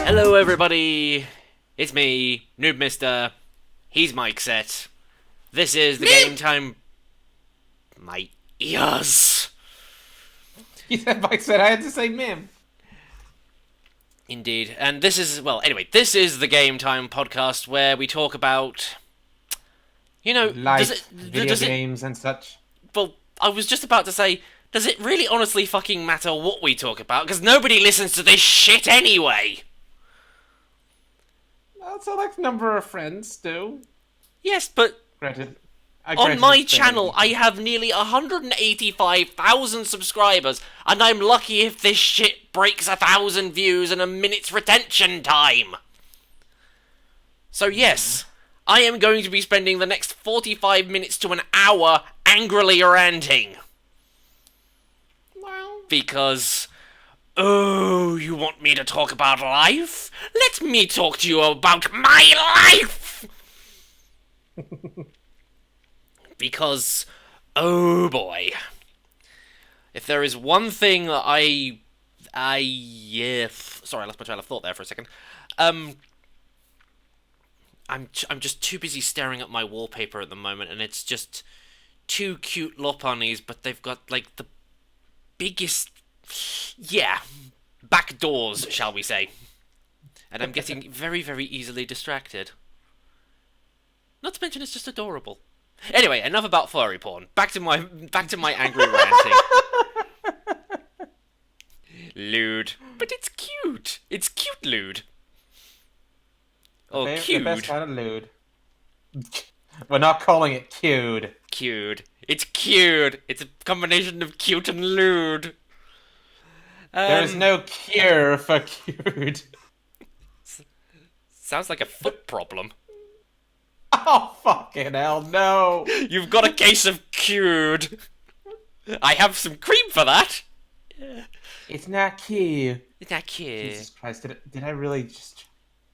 Hello everybody, it's me, Noob Mister. He's Mike Set. This is the Game Time... My ears! You said Mike Set, I had to say Mim. Indeed, and this is, well, anyway, this is the Game Time podcast where we talk about... You know, Video games and such. Well, I was just about to say, does it really honestly fucking matter what we talk about? Because nobody listens to this shit anyway! Well, so like number of friends do. Yes, but Granted, on my channel, I have nearly 185,000 subscribers, and I'm lucky if this shit breaks 1,000 views and a minute's retention time. So yes, I am going to be spending the next 45 minutes to an hour angrily ranting. Well, Because... Oh, you want me to talk about life? Let me talk to you about my life! Because, oh boy. If there is one thing that sorry, I lost my train of thought there for a second. I'm just too busy staring at my wallpaper at the moment, and it's just two cute Lopunnies, but they've got, like, the biggest... Yeah, back doors, shall we say. And I'm getting very, very easily distracted. Not to mention it's just adorable. Anyway, enough about furry porn. Back to my angry ranting. Lewd. But it's cute. It's cute lewd. Or the cute. best kind of lewd. We're not calling it cute. Cute. It's cute. It's a combination of cute and lewd. There is no cure for cute. Sounds like a foot problem. Oh, fucking hell, no! You've got a case of cute. I have some cream for that. It's not cute. It's not cute. Jesus Christ, did I really just...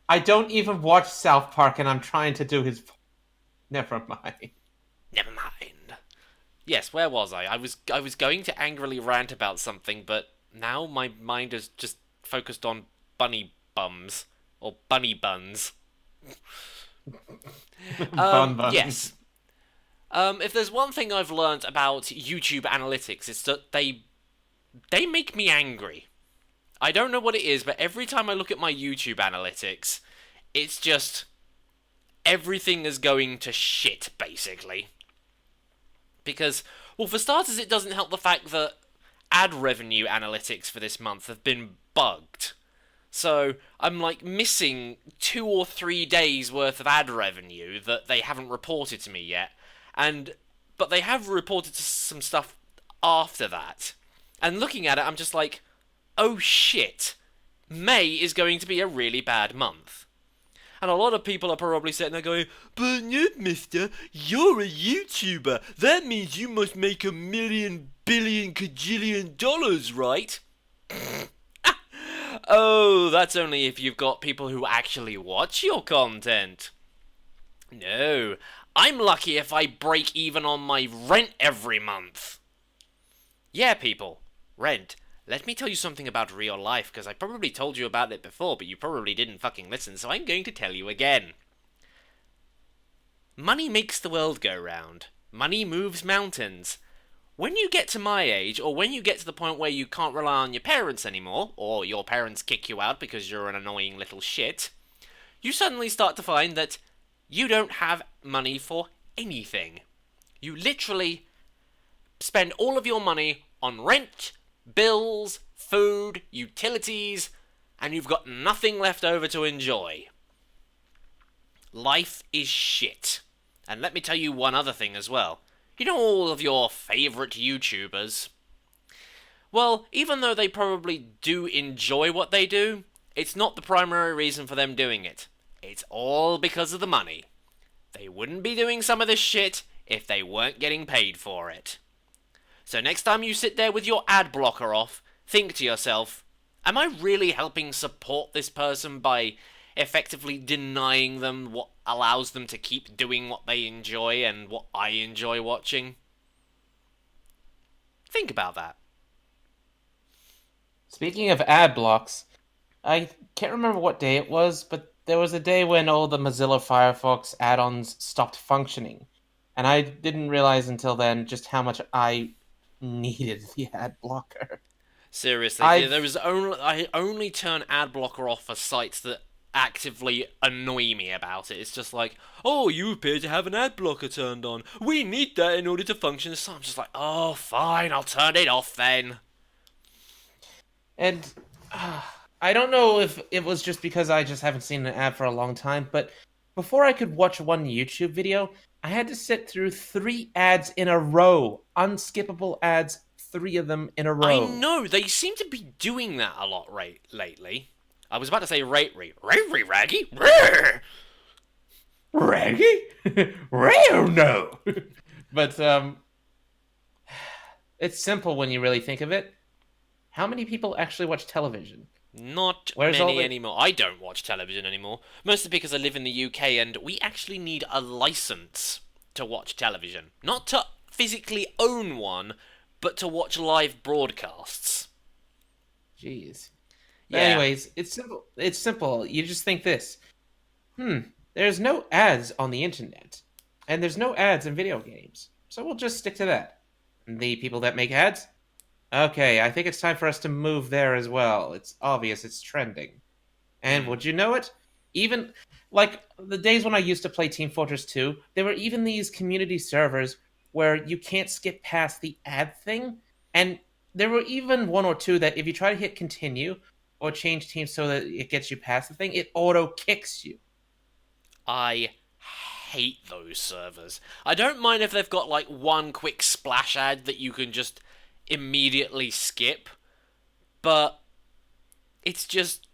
I don't even watch South Park and I'm trying to do his... Never mind. Never mind. Yes, where was I? I was going to angrily rant about something, but now my mind is just focused on bunny bums. Or bunny buns. Bun buns. Yes. If there's one thing I've learned about YouTube analytics, it's that they make me angry. I don't know what it is, but every time I look at my YouTube analytics, it's just... everything is going to shit, basically. Because, well, for starters, it doesn't help the fact that ad revenue analytics for this month have been bugged. So, I'm, like, missing 2 or 3 days worth of ad revenue that they haven't reported to me yet. But they have reported some stuff after that. And looking at it, I'm just like, oh shit, May is going to be a really bad month. And a lot of people are probably sitting there going, but Noob Mister, you're a YouTuber. That means you must make $1 million billion kajillion dollars, right? Oh, that's only if you've got people who actually watch your content. No, I'm lucky if I break even on my rent every month. Yeah, people, rent. Let me tell you something about real life, because I probably told you about it before, but you probably didn't fucking listen, so I'm going to tell you again. Money makes the world go round. Money moves mountains. When you get to my age, or when you get to the point where you can't rely on your parents anymore, or your parents kick you out because you're an annoying little shit, you suddenly start to find that you don't have money for anything. You literally spend all of your money on rent, bills, food, utilities, and you've got nothing left over to enjoy. Life is shit. And let me tell you one other thing as well. You know all of your favourite YouTubers? Well, even though they probably do enjoy what they do, it's not the primary reason for them doing it. It's all because of the money. They wouldn't be doing some of this shit if they weren't getting paid for it. So next time you sit there with your ad blocker off, think to yourself, am I really helping support this person by effectively denying them what allows them to keep doing what they enjoy and what I enjoy watching? Think about that. Speaking of ad blocks, I can't remember what day it was, but there was a day when all the Mozilla Firefox add-ons stopped functioning, and I didn't realize until then just how much I needed the ad blocker. Seriously, there I've is only I only turn ad blocker off for sites that actively annoy me about it. It's just like, oh, you appear to have an ad blocker turned on. We need that in order to function. So I'm just like, oh, fine, I'll turn it off then. and I don't know if it was just because I just haven't seen an ad for a long time, but before I could watch one YouTube video, I had to sit through 3 ads in a row, unskippable ads, 3 of them in a I row. know they seem to be doing that a lot lately. I was about to say rate raggy. Raggy? Rare no. But it's simple when you really think of it. How many people actually watch television? Not Where's all many the anymore. I don't watch television anymore. Mostly because I live in the UK and we actually need a license to watch television. Not to physically own one, but to watch live broadcasts. Jeez. But Yeah. anyways, it's simple. It's simple. You just think this. Hmm, there's no ads on the internet, and there's no ads in video games. So we'll just stick to that. The people that make ads? Okay, I think it's time for us to move there as well. It's obvious it's trending. And Hmm. would you know it? Even like the days when I used to play Team Fortress 2, there were even these community servers where you can't skip past the ad thing. And there were even one or two that if you try to hit continue or change teams so that it gets you past the thing, it auto kicks you. I hate those servers. I don't mind if they've got like one quick splash ad that you can just immediately skip, but it's just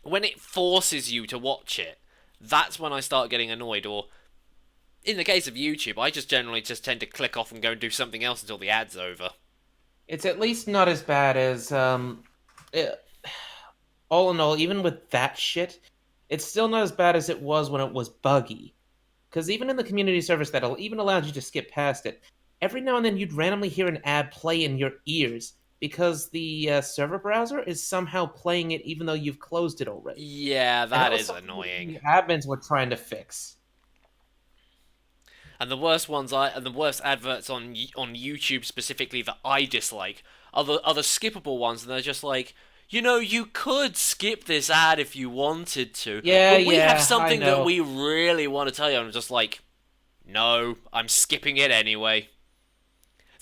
when it forces you to watch it, that's when I start getting annoyed. Or in the case of YouTube, I just generally just tend to click off and go and do something else until the ad's over. It's at least not as bad as it, all in all, even with that shit, it's still not as bad as it was when it was buggy. Because even in the community service that'll even allowed you to skip past it, every now and then you'd randomly hear an ad play in your ears because the server browser is somehow playing it even though you've closed it already. Yeah, And that that was is something that annoying. the admins were trying to fix. And the worst adverts on YouTube specifically that I dislike are the skippable ones, and they're just like, you know, you could skip this ad if you wanted to, Yeah, but we have yeah, I something that know. we really want to tell you. And I'm just like, no, I'm skipping it anyway.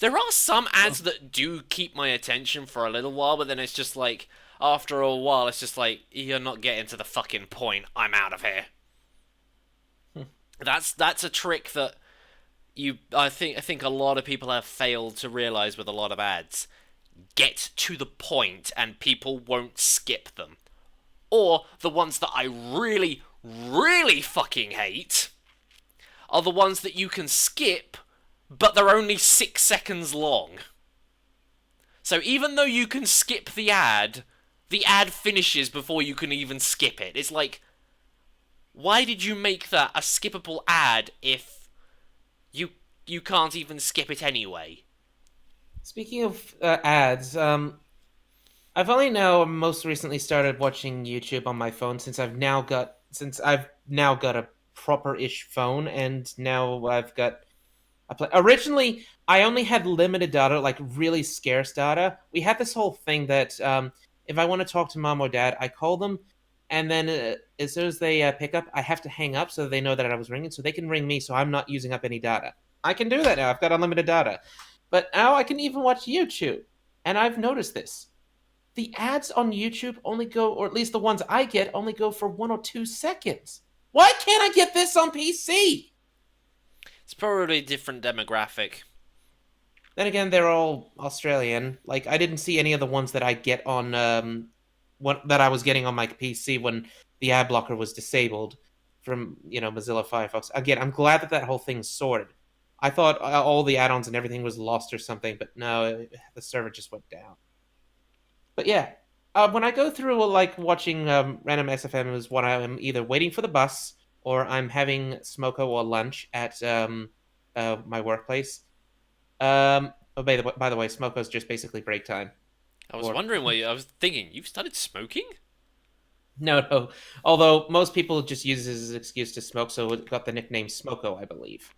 There are some ads that do keep my attention for a little while, but then it's just like, after a while, it's just like, you're not getting to the fucking point. I'm out of here. That's a trick that I think a lot of people have failed to realize with a lot of ads. Get to the point and people won't skip them. Or the ones that I really, really fucking hate are the ones that you can skip, but they're only 6 seconds long. So even though you can skip the ad finishes before you can even skip it. It's like, why did you make that a skippable ad if you you can't even skip it anyway? Speaking of ads, I've only now most recently started watching YouTube on my phone since I've now got a proper-ish phone, and now I've got a play. Originally, I only had limited data, like really scarce data. We had this whole thing that if I want to talk to mom or dad, I call them, and then as soon as they pick up, I have to hang up so they know that I was ringing, so they can ring me, so I'm not using up any data. I can do that now. I've got unlimited data, but now I can even watch YouTube, and I've noticed this the ads on YouTube only go, or at least the ones I get, only go for 1 or 2 seconds. Why can't I get this on PC? It's probably a different demographic. Then again, they're all Australian. Like I didn't see any of the ones that I get on what that I was getting on my PC when the ad blocker was disabled from Mozilla Firefox. Again, I'm glad that that whole thing's sorted. I thought all the add-ons and everything was lost or something, but no, the server just went down. But yeah, when I go through like watching random SFM is when I'm either waiting for the bus or I'm having smoko or lunch at my workplace. Oh, by the way, smoko is just basically break time. I was Or wondering why. I was thinking, you've started smoking? no, no. Although most people just use it as an excuse to smoke, so it got the nickname Smoko, I believe.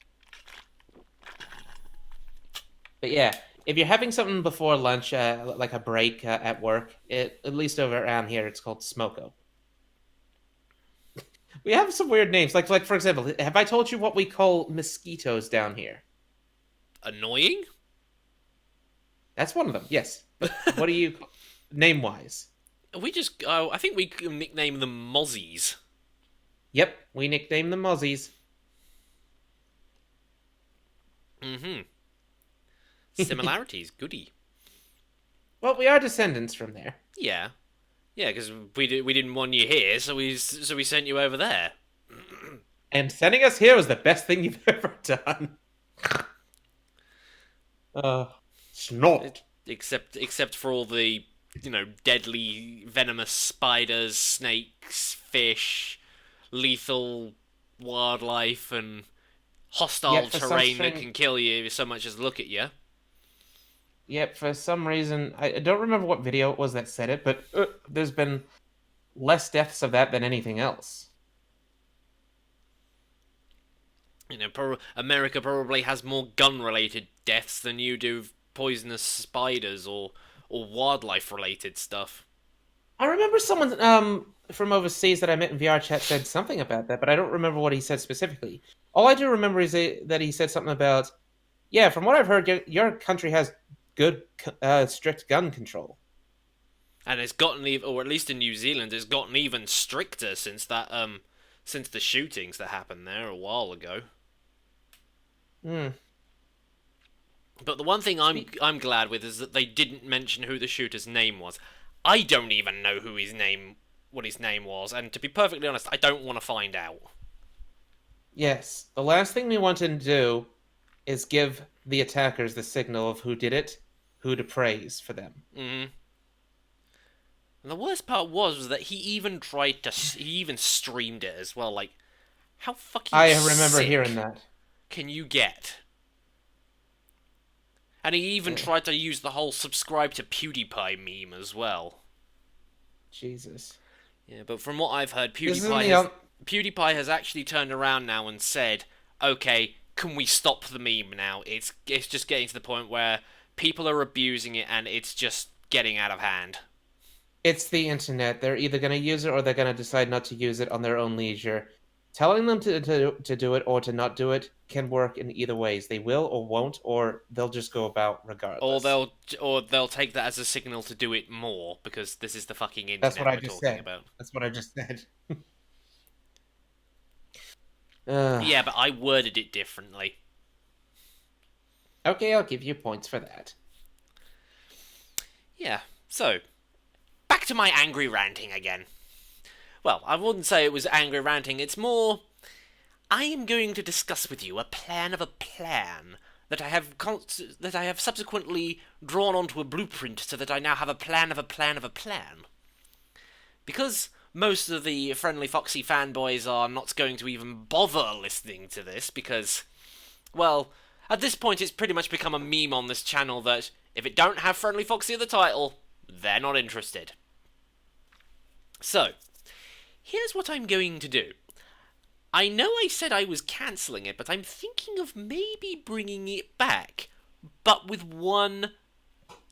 But yeah, if you're having something before lunch, like a break at work, at least over around here, it's called Smoko. We have some weird names, like for example, have I told you what we call mosquitoes down here? Annoying? That's one of them. Yes, but what do you name wise? We just. I think we can nickname them mozzies. Yep, we nickname them mozzies. Mm-hmm. Similarities, goody. Well, we are descendants from there. Yeah. Yeah, because we didn't want you here, so we sent you over there. And sending us here was the best thing you've ever done. Snort. Except for all the, deadly venomous spiders, snakes, fish, lethal wildlife, and hostile Yet for some terrain that strange- can kill you so much as look at you. Yep, for some reason, I don't remember what video it was that said it, but there's been less deaths of that than anything else. America probably has more gun-related deaths than you do poisonous spiders or wildlife-related stuff. I remember someone from overseas that I met in VR chat said something about that, but I don't remember what he said specifically. All I do remember is that he said something about, yeah, from what I've heard, your country has good, strict gun control. And it's gotten even, or at least in New Zealand, it's gotten even stricter since since the shootings that happened there a while ago. Hmm. But the one thing I'm glad with is that they didn't mention who the shooter's name was. I don't even know what his name was, and to be perfectly honest, I don't want to find out. Yes, the last thing we want to do is give the attackers the signal of who did it, who to praise for them. Mm-hmm. And the worst part was that he even streamed it as well. Like, how fucking I remember sick hearing that. can you get? And he even tried to use the whole subscribe to PewDiePie meme as well. Jesus. Yeah, but from what I've heard, This isn't the PewDiePie has actually turned around now and said, okay, can we stop the meme now? It's just getting to the point where people are abusing it and it's just getting out of hand. It's the internet. They're either going to use it or they're going to decide not to use it on their own leisure. Telling them to do it or to not do it can work in either ways. They will or won't, or they'll just go about regardless. Or they'll take that as a signal to do it more because this is the fucking internet That's what I we're just talking said. about. That's what I just said. Yeah, but I worded it differently. Okay, I'll give you points for that. Yeah, so back to my angry ranting again. Well, I wouldn't say it was angry ranting, it's more, I am going to discuss with you a plan of a plan that I have subsequently drawn onto a blueprint so that I now have a plan of a plan of a plan. Because most of the Friendly Foxy fanboys are not going to even bother listening to this because, well, at this point it's pretty much become a meme on this channel that if it don't have Friendly Foxy in the title, they're not interested. So, here's what I'm going to do. I know I said I was cancelling it, but I'm thinking of maybe bringing it back, but with one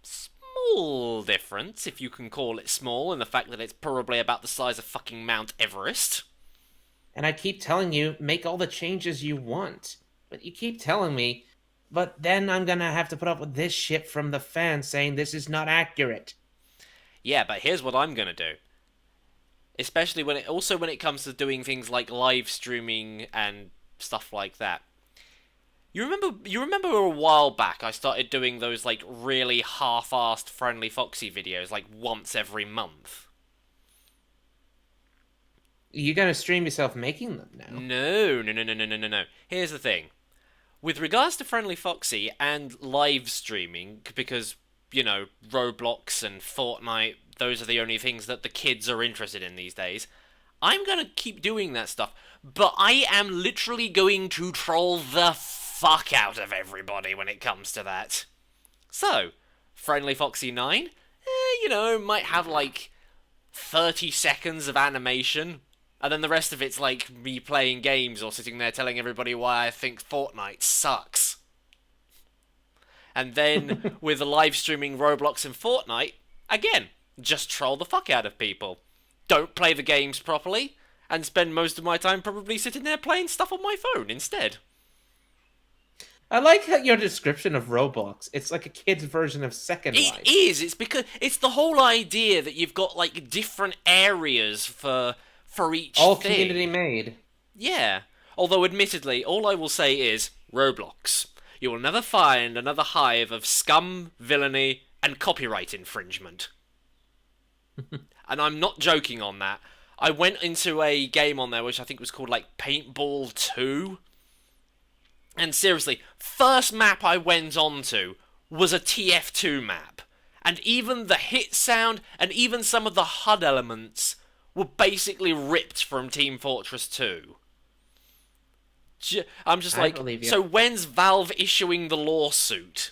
small difference, if you can call it small, in the fact that it's probably about the size of fucking Mount Everest. And I keep telling you, make all the changes you want. But you keep telling me, but then I'm gonna have to put up with this shit from the fans saying this is not accurate. Yeah, but here's what I'm gonna do. Especially when it comes to doing things like live streaming and stuff like that. You remember a while back I started doing those like really half-assed Friendly Foxy videos like once every month. You're gonna stream yourself making them now. No. Here's the thing. With regards to Friendly Foxy and live streaming, because, Roblox and Fortnite, those are the only things that the kids are interested in these days, I'm gonna keep doing that stuff, but I am literally going to troll the fuck out of everybody when it comes to that. So, Friendly Foxy 9, might have like 30 seconds of animation, and then the rest of it's like me playing games or sitting there telling everybody why I think Fortnite sucks. And then with the live streaming Roblox and Fortnite, again, just troll the fuck out of people. Don't play the games properly, and spend most of my time probably sitting there playing stuff on my phone instead. I like your description of Roblox. It's like a kid's version of Second Life. It is. It's because it's the whole idea that you've got like different areas for each All thing. community made. Yeah. Although, admittedly, all I will say is Roblox. You will never find another hive of scum, villainy, and copyright infringement. And I'm not joking on that. I went into a game on there which I think was called like Paintball 2. And seriously, first map I went onto was a TF2 map. And even the hit sound and even some of the HUD elements were basically ripped from Team Fortress 2. I'm just like, so when's Valve issuing the lawsuit?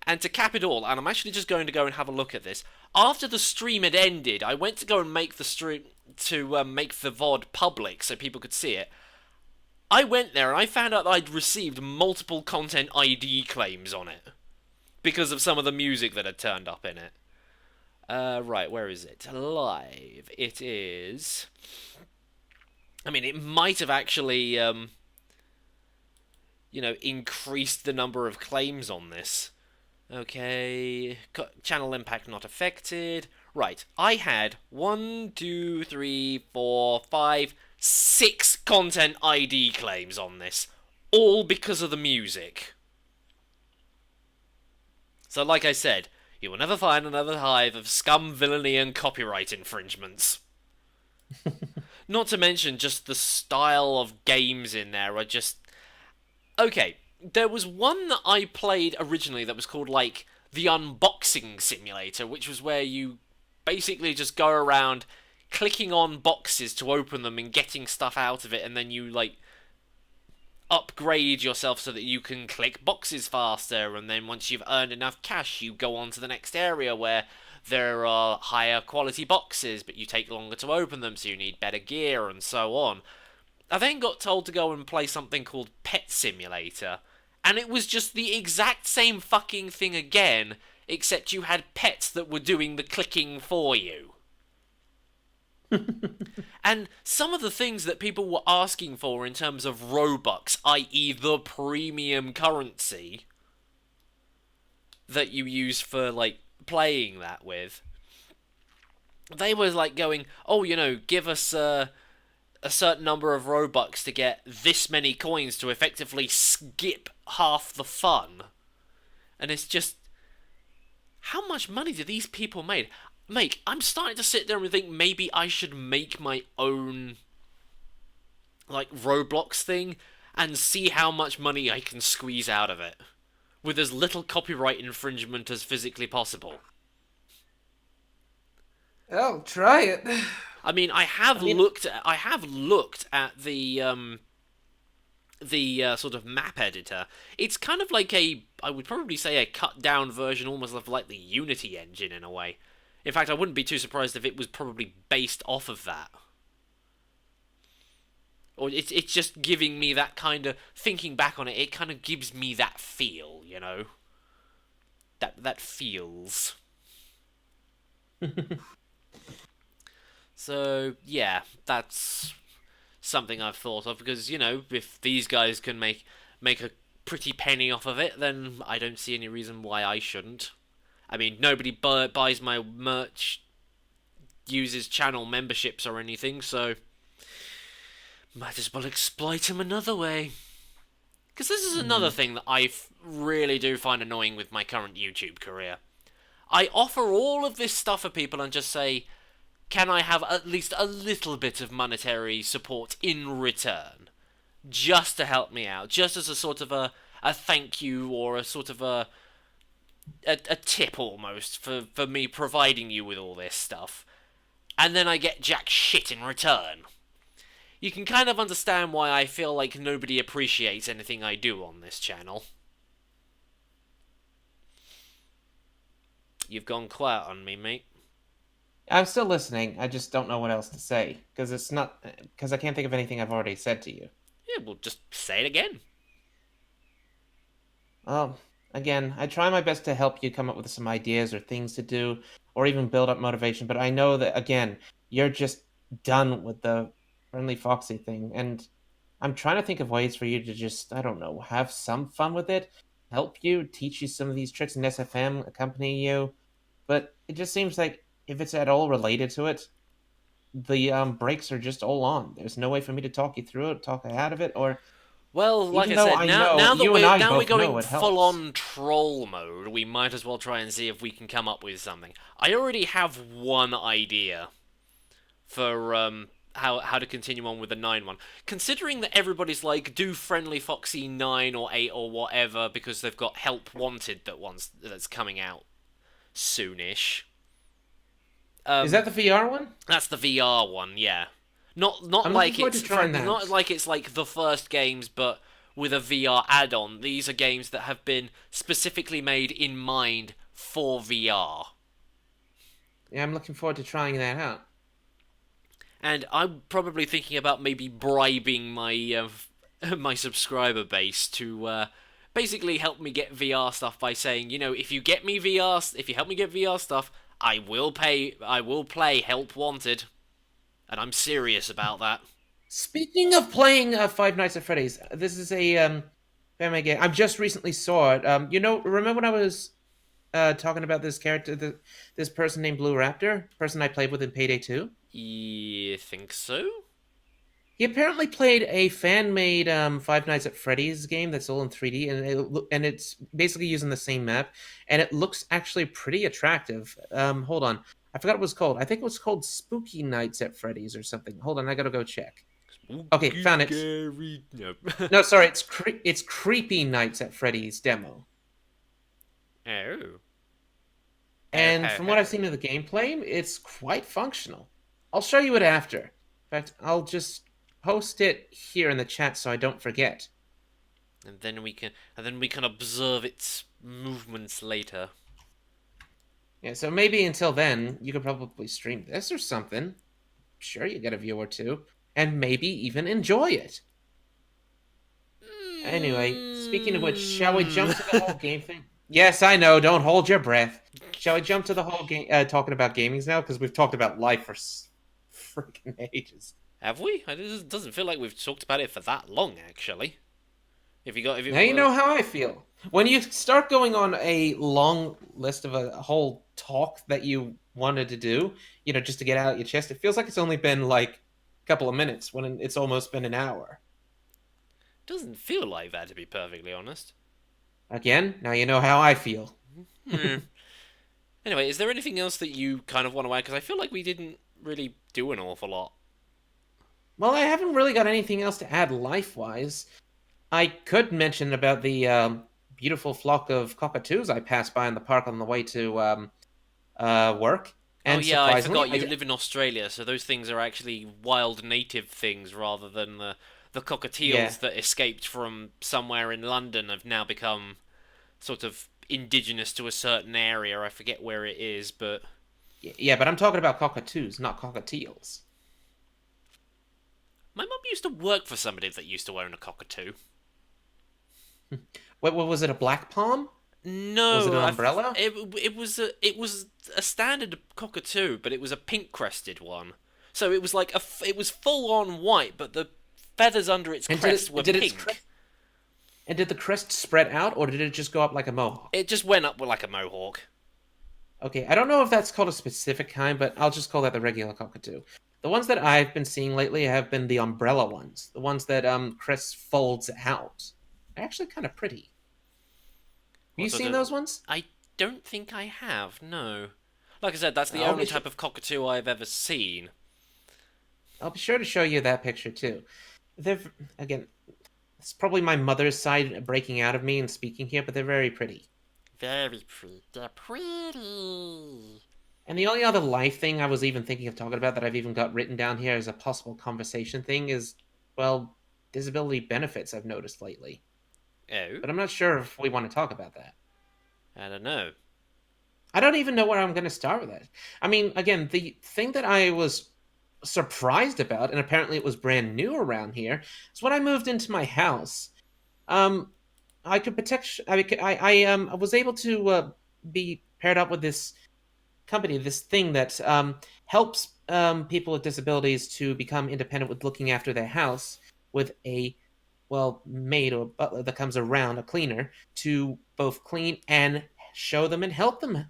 And to cap it all, and I'm actually just going to go and have a look at this. After the stream had ended, I went to go and make the stream to make the VOD public so people could see it. I went there and I found out that I'd received multiple content ID claims on it because of some of the music that had turned up in it. Right, where is it? Live. It is. I mean, it might have actually, increased the number of claims on this. Okay, channel impact not affected. Right, I had 1, 2, 3, 4, 5, 6 content ID claims on this, all because of the music. So, like I said, you will never find another hive of scum, villainy, and copyright infringements. Not to mention just the style of games in there are just... Okay, there was one that I played originally that was called, like, the Unboxing Simulator, which was where you basically just go around clicking on boxes to open them and getting stuff out of it, and then you, like, upgrade yourself so that you can click boxes faster, and then once you've earned enough cash, you go on to the next area where there are higher quality boxes, but you take longer to open them, so you need better gear, and so on. I then got told to go and play something called Pet Simulator, and it was just the exact same fucking thing again, except you had pets that were doing the clicking for you. And some of the things that people were asking for in terms of Robux, i.e. the premium currency that you use for, like, playing that with, they were, like, going, oh, give us a certain number of Robux to get this many coins to effectively skip half the fun. And it's just, how much money do these people make? I'm starting to sit there and think maybe I should make my own, like, Roblox thing and see how much money I can squeeze out of it with as little copyright infringement as physically possible. Oh, try it. I mean, I have looked at the sort of map editor. It's kind of like I would probably say a cut down version, almost of like the Unity engine in a way. In fact, I wouldn't be too surprised if it was probably based off of that. Or it's just giving me that kind of, thinking back on it, it kind of gives me that feel, That feels. So, yeah, that's something I've thought of, because, if these guys can make a pretty penny off of it, then I don't see any reason why I shouldn't. I mean, nobody buys my merch, uses channel memberships or anything, so might as well exploit them another way. Because this is another thing that I really do find annoying with my current YouTube career. I offer all of this stuff for people and just say, can I have at least a little bit of monetary support in return? Just to help me out. Just as a sort of a thank you, or a sort of a tip almost for me providing you with all this stuff. And then I get jack shit in return. You can kind of understand why I feel like nobody appreciates anything I do on this channel. You've gone quiet on me, mate. I'm still listening. I just don't know what else to say because it's not because I can't think of anything I've already said to you. Yeah, well, just say it again. Well, again, I try my best to help you come up with some ideas or things to do, or even build up motivation. But I know that again, you're just done with the friendly foxy thing, and I'm trying to think of ways for you to just, I don't know, have some fun with it, help you, teach you some of these tricks in SFM, accompany you. But it just seems like if it's at all related to it, the brakes are just all on. There's no way for me to talk you through it, talk you out of it, or Well, like even I though said, I now know now that you and we're I now we're both know going it full helps. on troll mode, we might as well try and see if we can come up with something. I already have one idea for how to continue on with the 9 one. Considering that everybody's like, do Friendly Foxy 9 or 8 or whatever because they've got Help Wanted that's coming out soonish. Is that the VR one? That's the VR one, yeah. Not I'm looking like forward to trying not that. like it's like the first games, but with a VR add-on. These are games that have been specifically made in mind for VR. Yeah, I'm looking forward to trying that out. And I'm probably thinking about maybe bribing my my subscriber base to basically help me get VR stuff by saying, if you get me VR, if you help me get VR stuff, I will play Help Wanted, and I'm serious about that. Speaking of playing Five Nights at Freddy's, this is a family game. I just recently saw it. Remember when I was talking about this character, this person named Blue Raptor, person I played with in Payday 2? You think so? He apparently played a fan-made Five Nights at Freddy's game that's all in 3D, and it's basically using the same map, and it looks actually pretty attractive. Hold on, I forgot what it was called. I think it was called Spooky Nights at Freddy's or something. Hold on, I gotta go check. Okay, Spooky, found it. scary. No. No, sorry, it's Creepy Nights at Freddy's demo. Oh. Oh, And oh, from what I've oh. seen of the gameplay, it's quite functional. I'll show you it after. In fact, I'll just post it here in the chat so I don't forget. And then we can observe its movements later. Yeah, so maybe until then, you could probably stream this or something. Sure, you get a view or two, and maybe even enjoy it. Anyway, speaking of which, shall we jump to the whole game thing? Yes, I know. Don't hold your breath. Shall we jump to the whole game? Talking about gamings now, because we've talked about life for freaking ages. Have we? It doesn't feel like we've talked about it for that long, actually. If you Now you well, know how I feel. When you start going on a long list of a whole talk that you wanted to do, just to get out your chest, it feels like it's only been like a couple of minutes when it's almost been an hour. doesn't feel like that, to be perfectly honest. Again, now you know how I feel. Hmm. Anyway, is there anything else that you kind of want to add? Because I feel like we didn't really do an awful lot. Well, I haven't really got anything else to add life wise. I could mention about the beautiful flock of cockatoos I passed by in the park on the way to work. Oh And yeah, I surprisingly, forgot you live in Australia, so those things are actually wild native things rather than the yeah, cockatiels that escaped from somewhere in London have now become sort of indigenous to a certain area. I forget where it is, but yeah, but I'm talking about cockatoos, not cockatiels. my mum used to work for somebody that used to own a cockatoo. What was it? A black palm? Was it No, an umbrella? it was a standard cockatoo, but it was a pink crested one. So it was like it was full on white, but the feathers under its And crest were pink. did the crest spread out, or did it just go up like a mohawk? It just went up with like a mohawk. Okay, I don't know if that's called a specific kind, but I'll just call that the regular cockatoo. The ones that I've been seeing lately have been the umbrella ones, the ones that crest folds out. They're actually kind of pretty. Have you What sort seen of? those ones? I don't think I have. No. Like I said, that's the I'll only be su- type of cockatoo I've ever seen. I'll be sure to show you that picture too. They're again, it's probably my mother's side breaking out of me and speaking here, but they're very pretty. Very pretty. They're pretty. And the only other life thing I was even thinking of talking about that I've even got written down here as a possible conversation thing is, well, disability benefits I've noticed lately. Oh, But I'm not sure if we want to talk about that. I don't know. I don't even know where I'm going to start with that. I mean, again, the thing that I was surprised about, and apparently it was brand new around here, is when I moved into my house. Um, I could protect. I was able to be paired up with this company, this thing that helps people with disabilities to become independent with looking after their house with a maid or butler that comes around, a cleaner, to both clean and show them and help them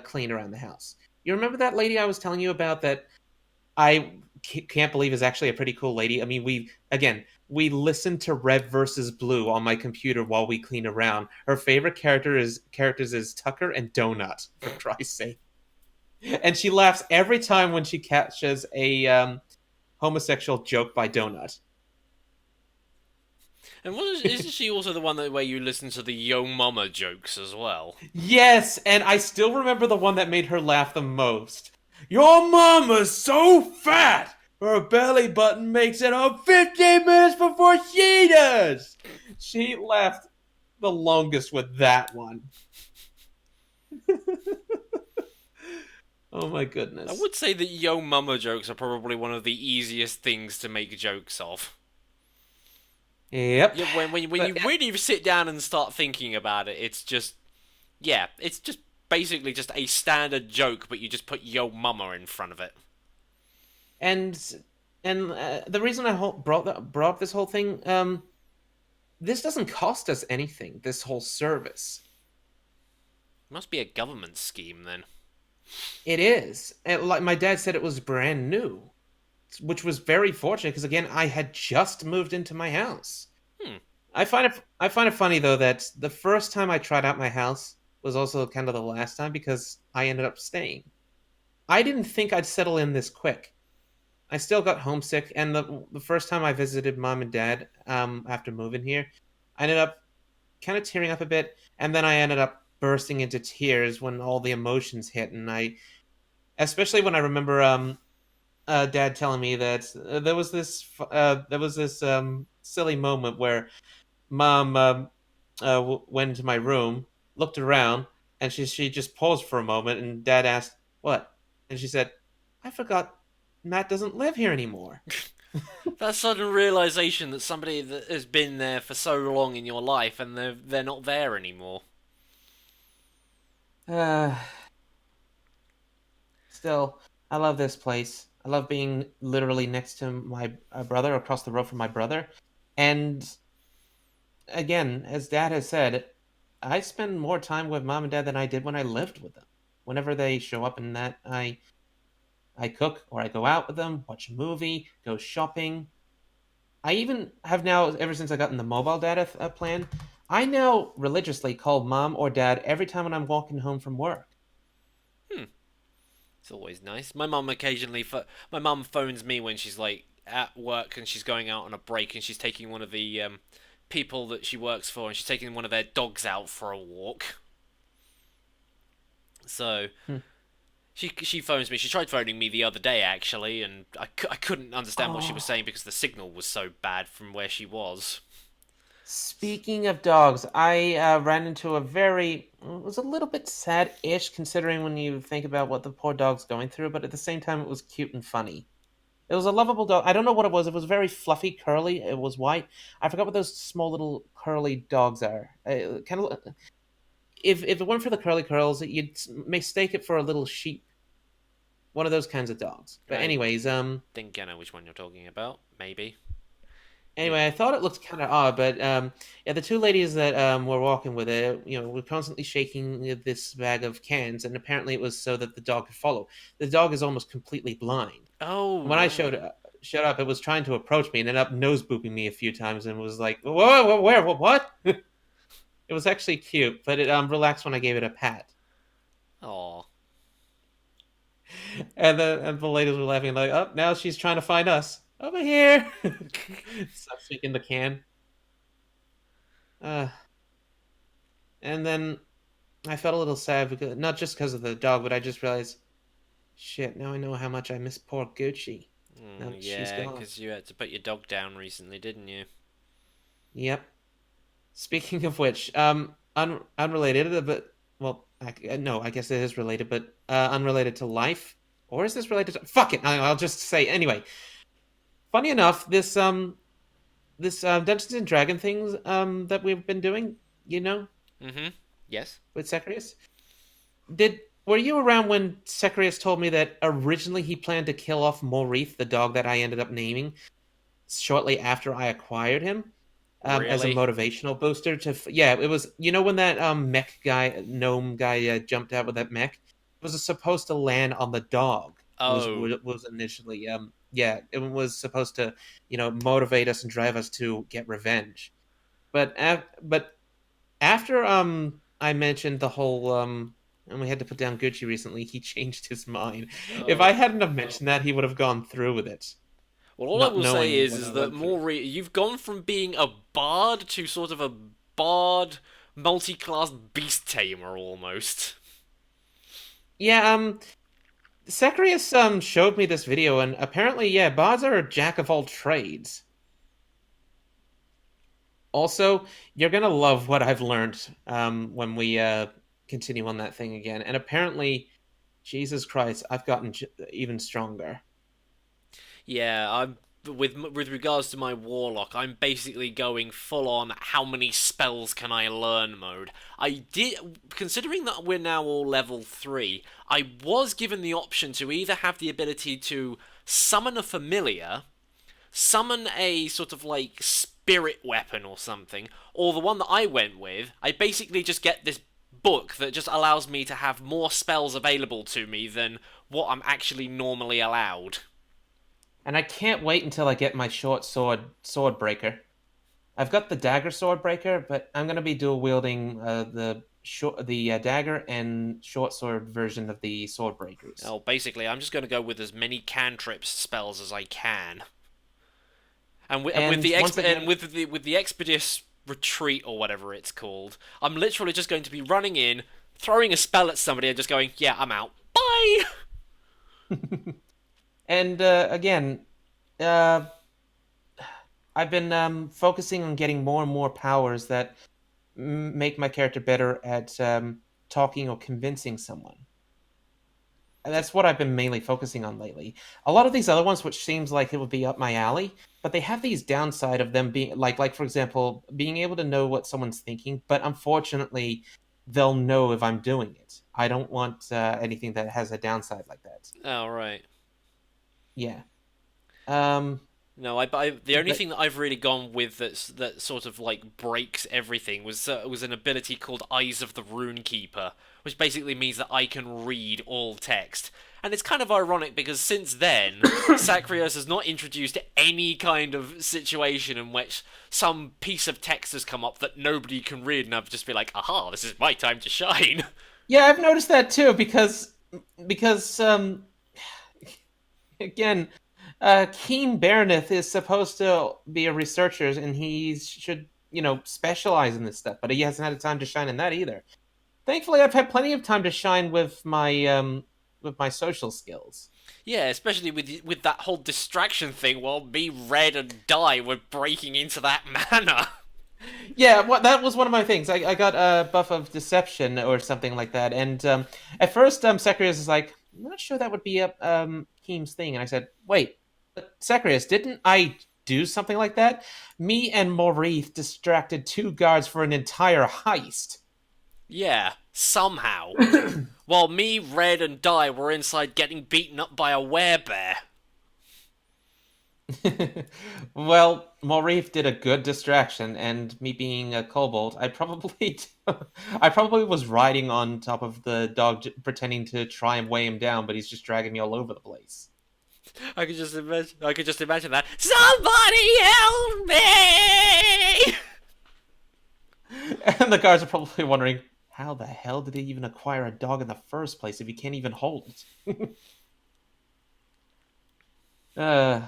clean around the house. You remember that lady I was telling you about that I can't believe is actually a pretty cool lady. I mean, we listen to Red versus Blue on my computer while we clean around. Her favorite characters is Tucker and Donut, for Christ's sake. And she laughs every time when she catches a homosexual joke by Donut. And isn't she also the one that where you listen to the Yo Mama jokes as well? Yes, and I still remember the one that made her laugh the most. Your mama's so fat! Her belly button makes it on 15 minutes before she does! She laughed the longest with that one. Oh my I goodness. would say that Yo Mama jokes are probably one of the easiest things to make jokes of. Yep. Yeah, when But you really sit down and start thinking about it, it's just it's just basically just a standard joke, but you just put Yo Mama in front of it. and the reason I brought up this whole thing, this doesn't cost us anything. This whole service, Must be a government scheme then. it is. And like my dad said, it was brand new, which was very fortunate because again, I had just moved into my house. Hmm. I find it funny though that the first time I tried out my house was also kind of the last time because I ended up staying. I didn't think I'd settle in this quick. I still got homesick, and the first time I visited mom and dad after moving here, I ended up kind of tearing up a bit, and then I ended up bursting into tears when all the emotions hit, and I especially when I remember dad telling me that there was this silly moment where mom went into my room, looked around, and she just paused for a moment, and dad asked, "What?" And she said, "I forgot Matt doesn't live here anymore." That sudden realization that somebody that has been there for so long in your life and they're not there anymore. Uh, Still, I love this place. I love being literally next to my brother, across the road from my brother. And again, as dad has said, I spend more time with mom and dad than I did when I lived with them. Whenever they show up and that I cook or I go out with them, watch a movie, go shopping. I even have now, ever since I got in the mobile data plan, I now religiously call mom or dad every time when I'm walking home from work. Hmm. It's always nice. My mum phones me when she's like at work and she's going out on a break and she's taking one of the people that she works for and she's taking one of their dogs out for a walk. So Hmm. she phones me. She tried phoning me the other day actually, and I couldn't understand what she was Oh. saying because the signal was so bad from where she was. Speaking of dogs, I ran into a very, it was a little bit sad-ish considering when you think about what the poor dog's going through, but at the same time it was cute and funny. It was a lovable dog. I don't know what it was. It was very fluffy, curly. It was white. I forgot what those small little curly dogs are. Kind of, if it weren't for the curly curls, you'd mistake it for a little sheep. One of those kinds of dogs. But I anyways, think I know which one you're talking about. Maybe. Yeah. anyway, I thought it looked kind of odd, but yeah, the two ladies that were walking with it, were constantly shaking this bag of cans, and apparently it was so that the dog could follow. The dog is almost completely blind. Oh When I right. showed up, it was trying to approach me and ended up nose booping me a few times, and was like, "Whoa, where, what?" It was actually cute, but it relaxed when I gave it a pat, Oh. and the ladies were laughing like, "Oh, now she's trying to find us over here." Stop shaking the can. Uh, and then I felt a little sad because not just because of the dog, but I just realized, shit. Now I know how much I miss poor Gucci. Now that she's Yeah, gone. because you had to put your dog down recently, didn't you? Yep. Speaking of which, unrelated, but well, no, I guess it is related, but unrelated to life, or is this related to? Fuck it, I'll just say anyway. Funny enough, this Dungeons and Dragon things that we've been doing, you know, Mm-hmm. Yes. with Zacharias. Did Were you around when Zacharias told me that originally he planned to kill off Morith, the dog that I ended up naming, shortly after I acquired him, as a Really? motivational booster to yeah, it was, you know, when that mech guy, gnome guy, jumped out with that mech, it was supposed to land on the dog. Oh. Was initially yeah, it was supposed to, you know, motivate us and drive us to get revenge. But after I mentioned the whole and we had to put down Gucci recently, he changed his mind. If Oh. I hadn't have mentioned that, he would have gone through with it, Well, all I not will say knowing is what I that went through. you've gone from being a bard to sort of a bard multi-class beast tamer almost. Yeah, Zacharias showed me this video, and apparently, yeah, bards are a jack of all trades. Also, you're gonna love what I've learned when we continue on that thing again. And apparently, Jesus Christ, I've gotten even stronger. Yeah, I'm with regards to my warlock, I'm basically going full on how many spells can I learn mode. I did considering that we're now all level 3, I was given the option to either have the ability to summon a familiar, summon a sort of like spirit weapon or something, or the one that I went with, I basically just get this book that just allows me to have more spells available to me than what I'm actually normally allowed. And I can't wait until I get my short sword breaker. I've got the dagger sword breaker, but I'm gonna be dual wielding the dagger and short sword version of the sword breakers. Well, basically, I'm just going to go with as many cantrips spells as I can, and with And the once again, with the expeditious retreat or whatever it's called, I'm literally just going to be running in, throwing a spell at somebody, and just going, "Yeah, I'm out. Bye." and again, uh, I've been focusing on getting more and more powers that make my character better at talking or convincing someone. And that's what I've been mainly focusing on lately. A lot of these other ones, which seems like it would be up my alley, but they have these downside of them being like for example, being able to know what someone's thinking. But unfortunately, they'll know if I'm doing it. I don't want anything that has a downside like that. Oh right. Yeah. Um. No, the only But thing that I've really gone with that sort of like breaks everything was an ability called Eyes of the Runekeeper, which basically means that I can read all text. And it's kind of ironic because since then, Sacrios has not introduced any kind of situation in which some piece of text has come up that nobody can read, and I've just been like, "Aha, this is my time to shine." yeah, I've noticed that too because again, Keen Baroneth is supposed to be a researcher, and he should, you know, specialize in this stuff, but he hasn't had the time to shine in that either. Thankfully, I've had plenty of time to shine with my social skills. Yeah, especially with that whole distraction thing. While me, Red, and Die were breaking into that manor. Yeah, that was one of my things. I got a buff of deception or something like that, and at first, Zacharias is like, "I'm not sure that would be up Keem's thing," and I said, "Wait, but Zacharias, didn't I do something like that? Me and Morith distracted two guards for an entire heist." Yeah, somehow. While me, Red, and Die were inside getting beaten up by a werebear. Well, Morif did a good distraction, and me being a kobold, I probably was riding on top of the dog, pretending to try and weigh him down, but he's just dragging me all over the place. I could just imagine that. Somebody help me! And the guards are probably wondering, how the hell did he even acquire a dog in the first place if he can't even hold it? uh,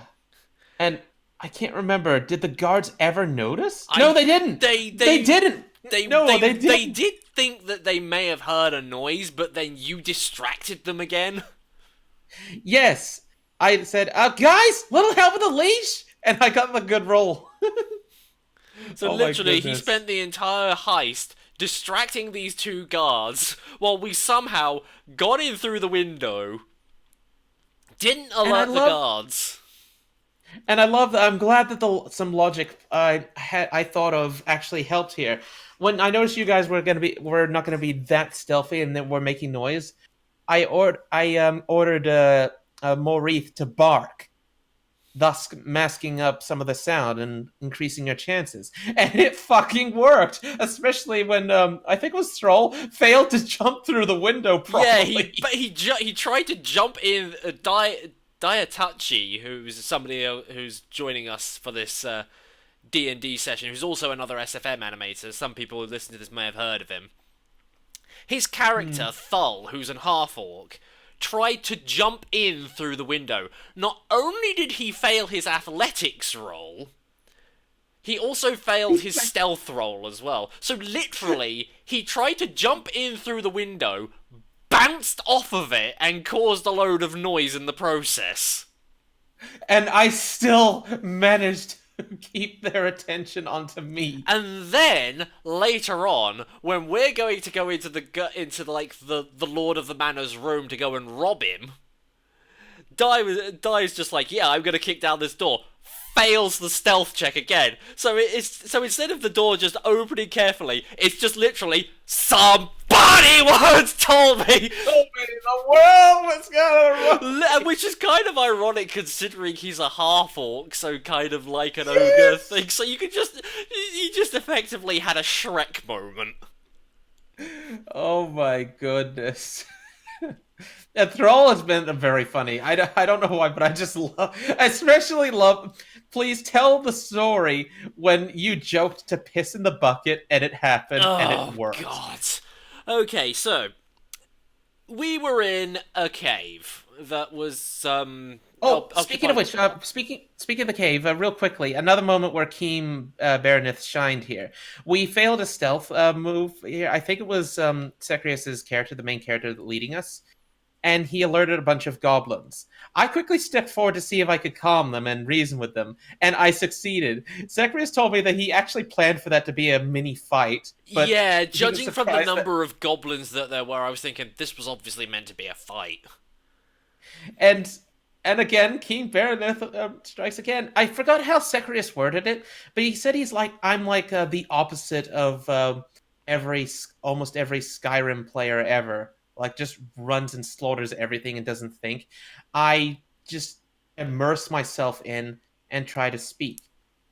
and I can't remember. Did the guards ever notice? No, I they didn't. They didn't. No, they they didn't. did think that they may have heard a noise, but then you distracted them again. Yes, I said, guys, little help with the leash, and I got the good roll. So Oh my literally, he goodness. spent the entire heist distracting these two guards while we somehow got in through the window, didn't And alert the guards. I'm glad that some logic I thought of actually helped here. When I noticed you guys were not gonna be that stealthy and that we're making noise, I ordered Morith to bark, thus masking up some of the sound and increasing your chances. And it fucking worked, especially when I think it was Thrall failed to jump through the window Yeah, properly. he tried to jump in. Diatachi, who's somebody who's joining us for this D&D session, who's also another SFM animator. Some people who listen to this may have heard of him. His character, Thull, who's an half-orc, tried to jump in through the window. Not only did he fail his athletics roll, he also failed his stealth roll as well. So literally, he tried to jump in through the window, bounced off of it, and caused a load of noise in the process. And I still managed to keep their attention onto me. And then later on, when we're going to go into the Lord of the Manor's room to go and rob him, Dai's just like, yeah, I'm gonna kick down this door. Fails the stealth check again. So instead of the door just opening carefully, it's just literally somebody once told me. Nobody in the world was gonna run. Which is kind of ironic considering he's a half orc, so kind of like an ogre thing. So you just effectively had a Shrek moment. Oh my goodness. And Thrall has been very funny. I don't know why, but I especially love. Please tell the story when you joked to piss in the bucket and it happened and it worked. God. Okay, so we were in a cave that was Speaking of which, speaking of the cave, real quickly, another moment where Keem Baronith shined here. We failed a stealth move here. I think it was Secrius's character, the main character leading us, and he alerted a bunch of goblins. I quickly stepped forward to see if I could calm them and reason with them, and I succeeded. Secrius told me that he actually planned for that to be a mini fight. But yeah, judging from the number of goblins that there were, I was thinking this was obviously meant to be a fight. And again, King Baronith strikes again. I forgot how Secrius worded it, but he said I'm like the opposite of almost every Skyrim player ever. Like, just runs and slaughters everything and doesn't think. I just immerse myself in and try to speak.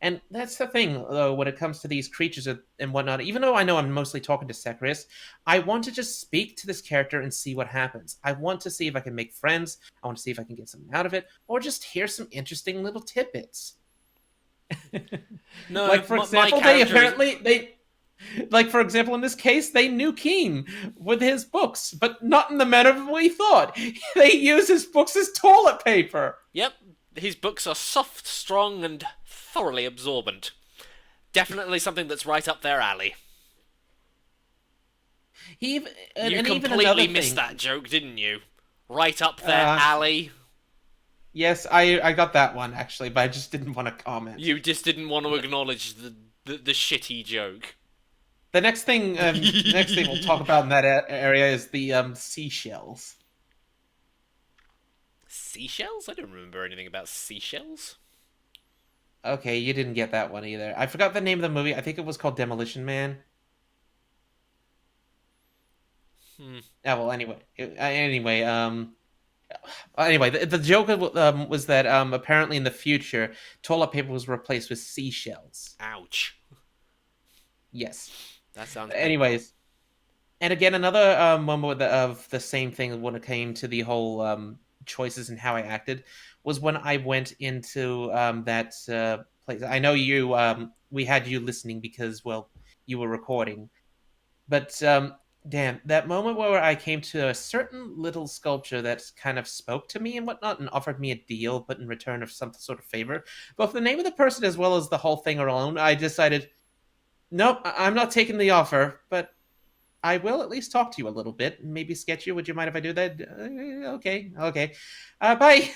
And that's the thing, though, when it comes to these creatures and whatnot. Even though I know I'm mostly talking to Secrius, I want to just speak to this character and see what happens. I want to see if I can make friends. I want to see if I can get something out of it, or just hear some interesting little tidbits. No, like for example, like, for example, in this case, they knew Keem with his books, but not in the manner we thought. They use his books as toilet paper. Yep, his books are soft, strong, and thoroughly absorbent. Definitely something that's right up their alley. You completely missed that joke, didn't you? Right up their alley. Yes, I got that one, actually, but I just didn't want to comment. You just didn't want to acknowledge the shitty joke. The next thing we'll talk about in that area is the seashells. Seashells? I don't remember anything about seashells. Okay, you didn't get that one either. I forgot the name of the movie. I think it was called Demolition Man. Yeah, well, anyway, the joke was that apparently in the future, toilet paper was replaced with seashells. Ouch. Yes. That sounds. Anyways, and again, another moment of the same thing when it came to the whole choices and how I acted was when I went into that place. I know you. We had you listening because, well, you were recording, but damn, that moment where I came to a certain little sculpture that kind of spoke to me and whatnot and offered me a deal, but in return of some sort of favor, both the name of the person as well as the whole thing alone, I decided, nope, I'm not taking the offer, but I will at least talk to you a little bit, maybe sketch you. Would you mind if I do that? Okay. Bye.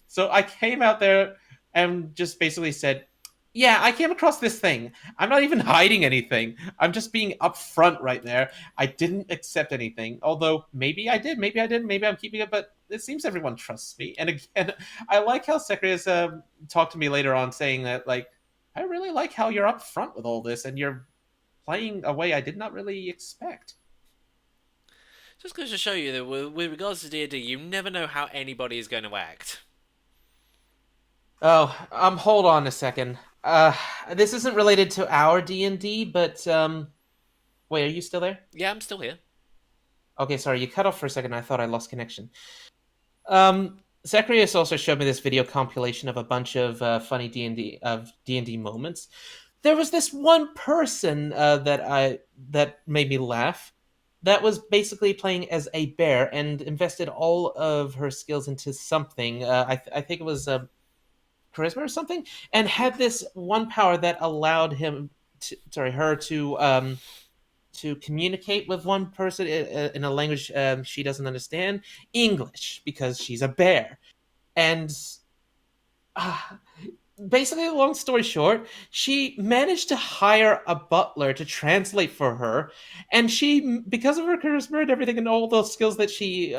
So I came out there and just basically said, Yeah, I came across this thing. I'm not even hiding anything. I'm just being upfront right there. I didn't accept anything. Although maybe I did, maybe I didn't, maybe I'm keeping it, but it seems everyone trusts me. And again, I like how Sekrius talked to me later on saying that, like, I really like how you're upfront with all this and you're playing a way I did not really expect. Just goes to show you that with regards to D&D, you never know how anybody is going to act. Oh, hold on a second. This isn't related to our D&D, but wait, are you still there? Yeah, I'm still here. Okay, sorry, you cut off for a second. I thought I lost connection. Zacharias also showed me this video compilation of a bunch of funny D&D moments. There was this one person that made me laugh. That was basically playing as a bear and invested all of her skills into something. I think it was charisma or something, and had this one power that allowed her to communicate with one person in a language she doesn't understand, English, because she's a bear. And uh, basically, long story short, she managed to hire a butler to translate for her, and she, because of her charisma and everything, and all those skills that she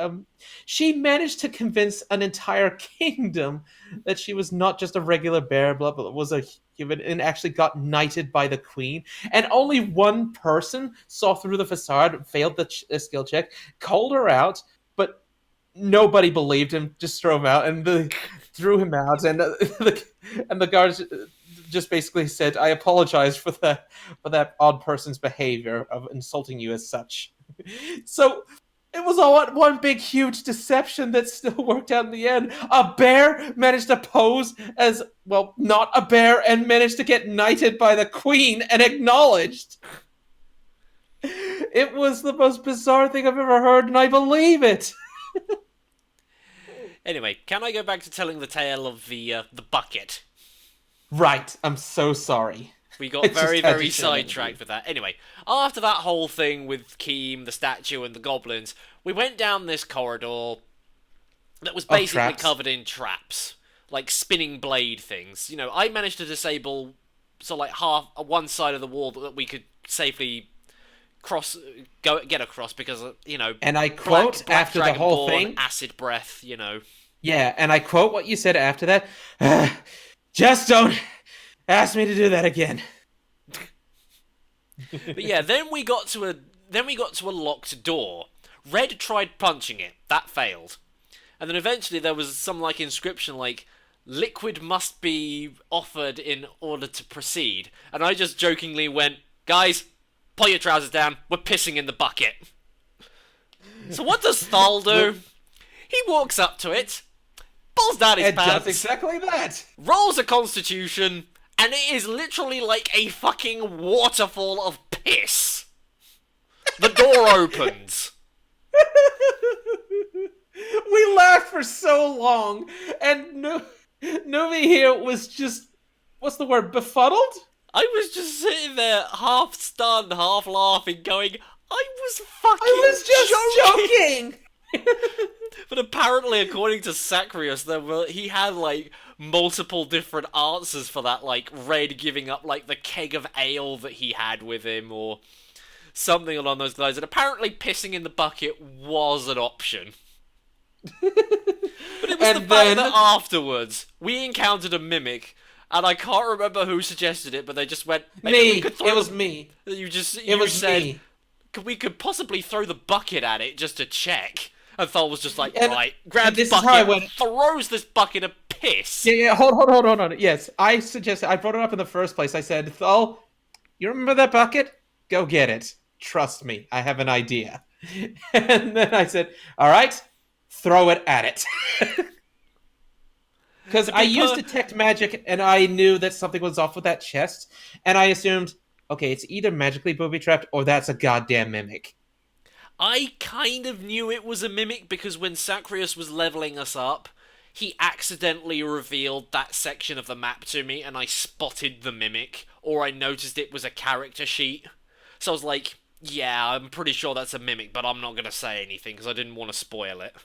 managed to convince an entire kingdom that she was not just a regular bear, blah blah, was a human, and actually got knighted by the queen. And only one person saw through the facade, failed the skill check, called her out, but nobody believed him. Just threw him out, and threw him out, and and the guards just basically said, "I apologize for that odd person's behavior of insulting you as such." So it was all one big huge deception that still worked out in the end. A bear managed to pose as, well, not a bear, and managed to get knighted by the queen and acknowledged. It was the most bizarre thing I've ever heard, and I believe it. Anyway, can I go back to telling the tale of the bucket? Right, I'm so sorry. We I got just very, had to very share that with sidetracked you. with that. Anyway, after that whole thing with Keem, the statue, and the goblins, we went down this corridor that was Of basically traps. covered in traps, like spinning blade things. You know, I managed to disable like half one side of the wall that we could safely get across because And I black quote black after the whole dragonborn, thing. acid breath. Yeah, and I quote what you said after that. Just don't ask me to do that again. But yeah, then we got to a locked door. Red tried punching it. That failed. And then eventually there was some like inscription like liquid must be offered in order to proceed. And I just jokingly went, "Guys, pull your trousers down. We're pissing in the bucket." So what does Thal do? He walks up to it, pulls down his It does pants, exactly that. rolls a constitution, and it is literally like a fucking waterfall of piss. The door opens. We laughed for so long, and Novi here was just, what's the word, befuddled? I was just sitting there, half stunned, half laughing, going, I was I was fucking joking! just joking! But apparently, according to Sacrius, he had, like, multiple different answers for that, like, Red giving up, like, the keg of ale that he had with him, or something along those lines. And apparently, pissing in the bucket was an option. But it was the And fact that then, afterwards, we encountered a mimic, and I can't remember who suggested it, but they just went, maybe we me, could throw it was me. you Was said, me. we could possibly throw the bucket at it just to check. And Thal was just like, And, right, and grabs this is how I bucket, went. throws this bucket of piss. Yeah, hold on. Yes, I suggested, I brought it up in the first place. I said, Thal, you remember that bucket? Go get it. Trust me, I have an idea. And then I said, all right, throw it at it. Because I used detect magic, and I knew that something was off with that chest, and I assumed, okay, it's either magically booby trapped or that's a goddamn mimic. I kind of knew it was a mimic because when Sacrius was leveling us up, he accidentally revealed that section of the map to me and I spotted the mimic, or I noticed it was a character sheet. So I was like, yeah, I'm pretty sure that's a mimic, but I'm not going to say anything because I didn't want to spoil it.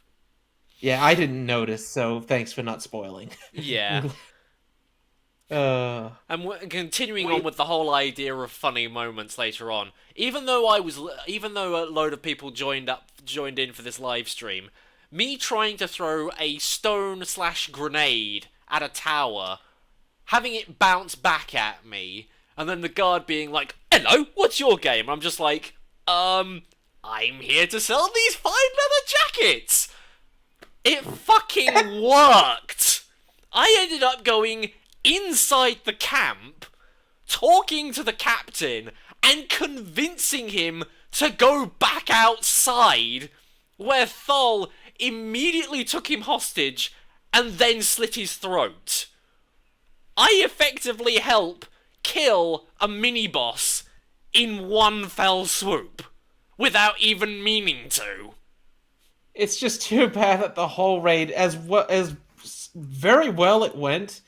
Yeah, I didn't notice, so thanks for not spoiling. Yeah. Uh, And continuing on we with the whole idea of funny moments later on, even though a load of people joined in for this live stream, me trying to throw a stone/grenade at a tower, having it bounce back at me, and then the guard being like, "Hello, what's your game?" I'm just like, I'm here to sell these fine leather jackets. It fucking worked. I ended up going inside the camp, talking to the captain, and convincing him to go back outside, where Thol immediately took him hostage and then slit his throat. I effectively help kill a mini-boss in one fell swoop, without even meaning to. It's just too bad that the whole raid, as very well it went,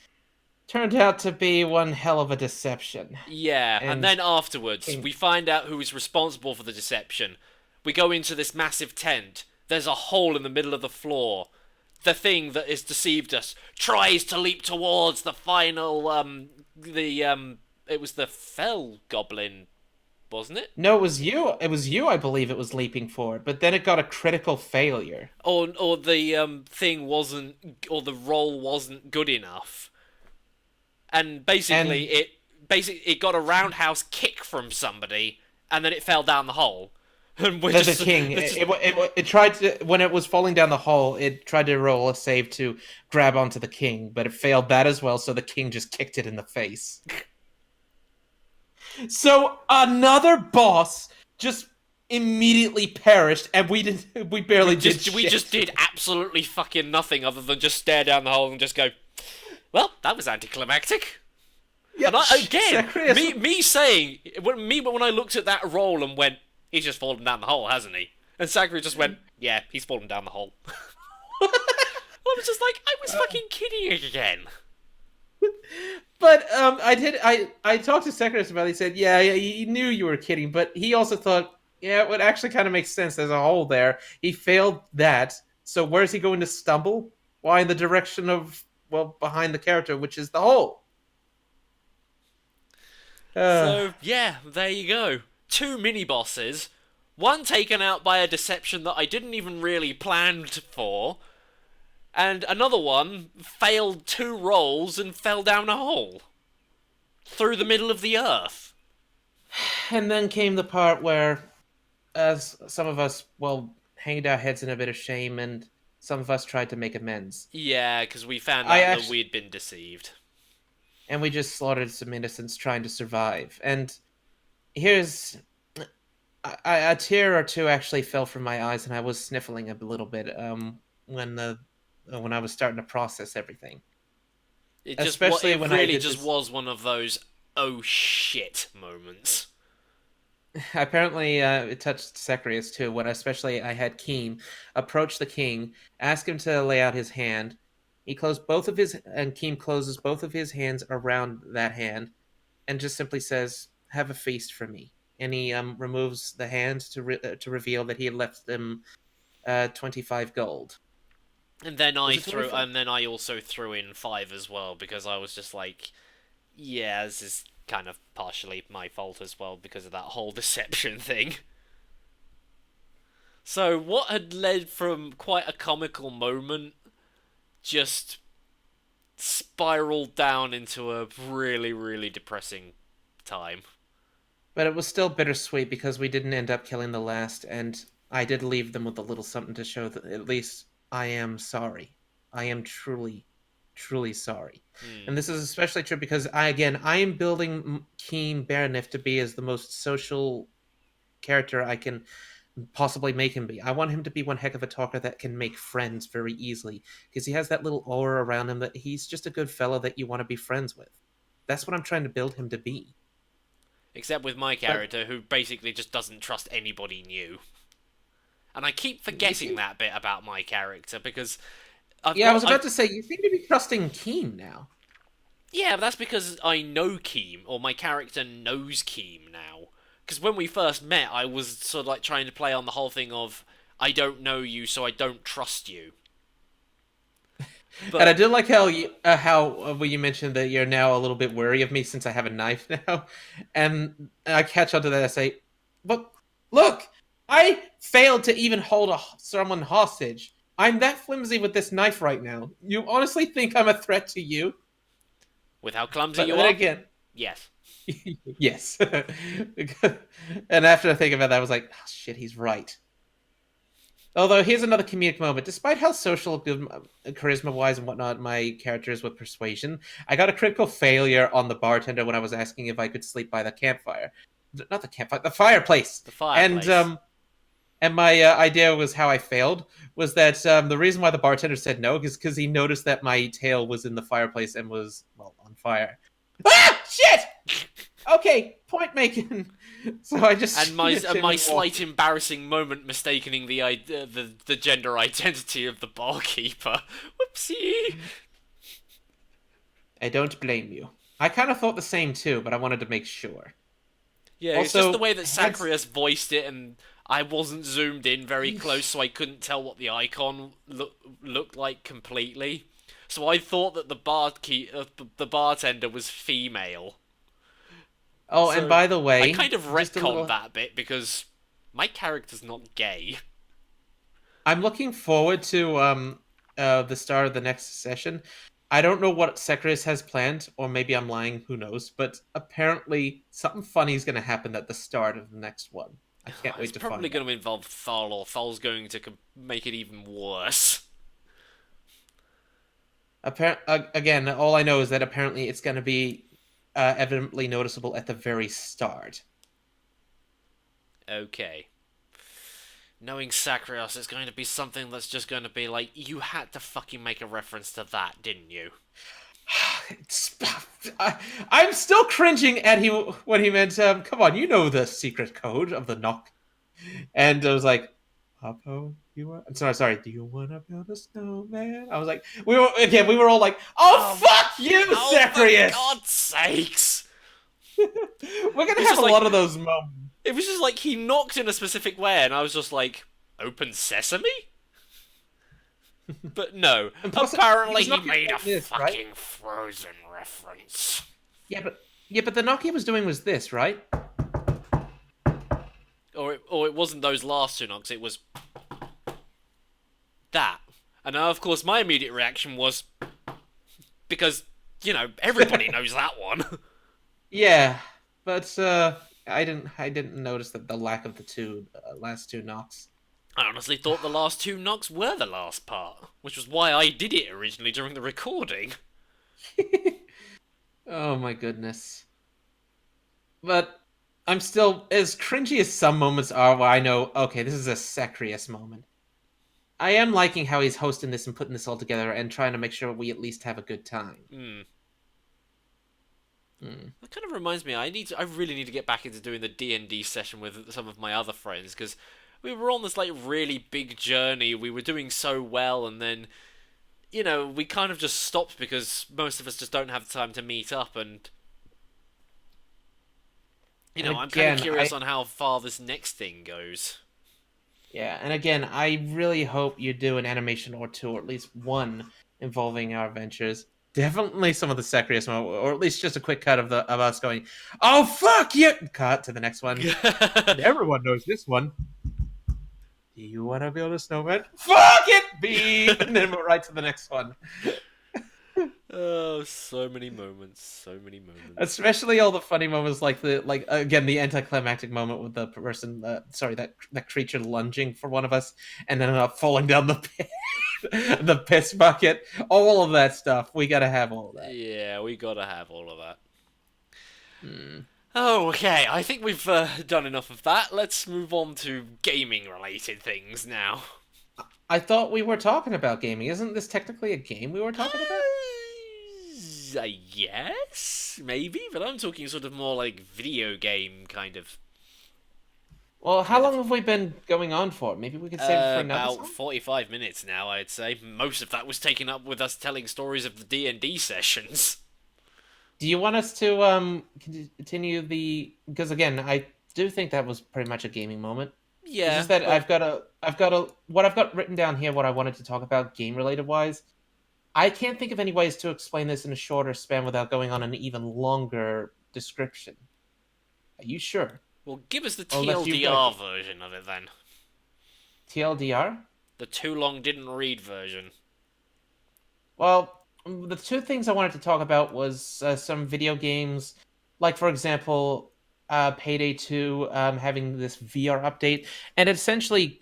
turned out to be one hell of a deception. Yeah, and And then afterwards, we find out who is responsible for the deception. We go into this massive tent. There's a hole in the middle of the floor. The thing that has deceived us tries to leap towards the final, it was the Fell Goblin, wasn't it? no, it was you. It was you, I believe, it was leaping for, but then it got a critical failure. Or the thing wasn't, or the roll wasn't good enough. And basically, And it got a roundhouse kick from somebody, and then it fell down the hole. And we're the king, it tried to, when it was falling down the hole, it tried to roll a save to grab onto the king, but it failed that as well, so the king just kicked it in the face. So another boss just immediately perished, and we barely did shit. We just did absolutely fucking nothing other than just stare down the hole and just go, well, that was anticlimactic. Yeah, And again, Zacharias, me saying, when I looked at that roll and went, he's just fallen down the hole, hasn't he? And Zachary just went, yeah, he's fallen down the hole. I was just like, I was fucking kidding again. But I talked to Zacharias about it. He said, yeah, he knew you were kidding, but he also thought, yeah, it would actually kind of make sense. There's a hole there. He failed that, so where's he going to stumble? Why, in the direction of, well, behind the character, which is the hole. So, yeah, there you go. 2 mini-bosses. One taken out by a deception that I didn't even really plan for. And another one failed 2 rolls and fell down a hole. Through the middle of the earth. And then came the part where, as some of us, well, hanged our heads in a bit of shame, and some of us tried to make amends. Yeah, because we found out that we'd been deceived. And we just slaughtered some innocents trying to survive. And here's... a tear or two actually fell from my eyes, and I was sniffling a little bit when I was starting to process everything. It really was one of those oh shit moments. Apparently, it touched Zacharias too. When especially I had Keem approach the king, ask him to lay out his hand. Keem closes both of his hands around that hand, and just simply says, "Have a feast for me." And he removes the hand to reveal that he had left them 25 gold. And then I also threw in 5 as well, because I was just like, yeah, this is kind of partially my fault as well because of that whole deception thing. So what had led from quite a comical moment just spiraled down into a really, really depressing time. But it was still bittersweet because we didn't end up killing the last, and I did leave them with a little something to show that at least I am sorry. I am truly, truly sorry. And this is especially true because I am building Keem Baranif to be as the most social character I can possibly make him be. I want him to be one heck of a talker that can make friends very easily, because he has that little aura around him that he's just a good fellow that you want to be friends with. That's what I'm trying to build him to be. Except with my character, who basically just doesn't trust anybody new. And I keep forgetting that bit about my character, because... I was about to say, you seem to be trusting Keem now. Yeah, but that's because I know Keem, or my character knows Keem now. Because when we first met, I was sort of like trying to play on the whole thing of, I don't know you, so I don't trust you. And I But did like how when you mentioned that you're now a little bit wary of me since I have a knife now, and I catch on to that. I say, "But look, I failed to even hold someone hostage. I'm that flimsy with this knife right now. You honestly think I'm a threat to you?" with how clumsy But you then are, again, yes. yes. And after I think about that, I was like, oh, "Shit, he's right." Although here's another comedic moment. Despite how social, good, charisma wise and whatnot my character is with persuasion, I got a critical failure on the bartender when I was asking if I could sleep by the campfire. Not the campfire, the fireplace. The And fireplace. my idea was how I failed was that the reason why the bartender said no is because he noticed that my tail was in the fireplace and was well on fire. Ah, shit. Okay, point making. So I just And my him my and walked. slight embarrassing moment mistaking the gender identity of the barkeeper. Whoopsie. I don't blame you. I kind of thought the same too, but I wanted to make sure. Yeah, it's just the Also, way that heads. Sacrius voiced it, and I wasn't zoomed in very close, so I couldn't tell what the icon looked like completely. So I thought that the bartender was female. Oh, and So by the I way, kind of just a retconned little. that bit because my character's not gay. I'm looking forward to the start of the next session. I don't know what Secris has planned, or maybe I'm lying. Who knows? But apparently, something funny is going to happen at the start of the next one. I can't It's wait to probably find going out. to involve Thal, or Thal's going to make it even worse. Again, all I know is that apparently it's going to be evidently noticeable at the very start. Okay. Knowing Sacrios, it's going to be something that's just going to be like, you had to fucking make a reference to that, didn't you? I'm still cringing at him when he meant, "Come on, you know the secret code of the knock." And I was like, "Papa, you want?" I'm sorry. Do you want to build a snowman? I was like, we were all like, "Oh Oh, fuck you, oh, for Zacharias!" God's sakes! We're It gonna was have just a like, lot of those moments. it was just like he knocked in a specific way, and I was just like, open sesame? But no, And plus, he apparently was he knocking made a like this, right? fucking Frozen reference. Yeah, but the knock he was doing was this, right? Or it wasn't those last two knocks, it was that. And now, of course, my immediate reaction was because, everybody knows that one. Yeah, but I didn't notice that the lack of the last two knocks. I honestly thought the last two knocks were the last part, which was why I did it originally during the recording. Oh my goodness. But I'm still as cringy as some moments are where I know, okay, this is a Sacrius moment. I am liking how he's hosting this and putting this all together and trying to make sure we at least have a good time. Hmm. Hmm. That kind of reminds me, I really need to get back into doing the D&D session with some of my other friends, because we were on this, like, really big journey, we were doing so well, and then, we kind of just stopped because most of us just don't have time to meet up, and, And I'm kind of again, curious on how far this next thing goes. I really hope you do an animation or two, or at least one involving our adventures. Definitely some of the Sacrius moment, or at least just a quick cut of us going, "Oh fuck you!" Cut to the next one. And everyone knows this one. Do you want to build a snowman? Fuck it, beep, and then we're right to the next one. Oh, so many moments, so many moments. Especially all the funny moments, like the anticlimactic moment with the person, that creature lunging for one of us, and then falling down the pit, the piss bucket, all of that stuff. We gotta have all of that. Yeah, we gotta have all of that. Hmm. Oh, okay, I think we've done enough of that. Let's move on to gaming-related things now. I thought we were talking about gaming. Isn't this technically a game we were talking about? Yes, maybe, but I'm talking sort of more like video game kind of. Well, how long have we been going on for? Maybe we could save it for another About song? 45 minutes now, I'd say. Most of that was taken up with us telling stories of the D&D sessions. Do you want us to continue the? Because again, I do think that was pretty much a gaming moment. It's Yeah, just that but I've got what I've got written down here. What I wanted to talk about game related wise. I can't think of any ways to explain this in a shorter span without going on an even longer description. Are you sure? Well, give us the Unless you've got TLDR a version of it then. TLDR? The too long didn't read version. Well, the two things I wanted to talk about was some video games, like for example, Payday 2 having this VR update, and it essentially,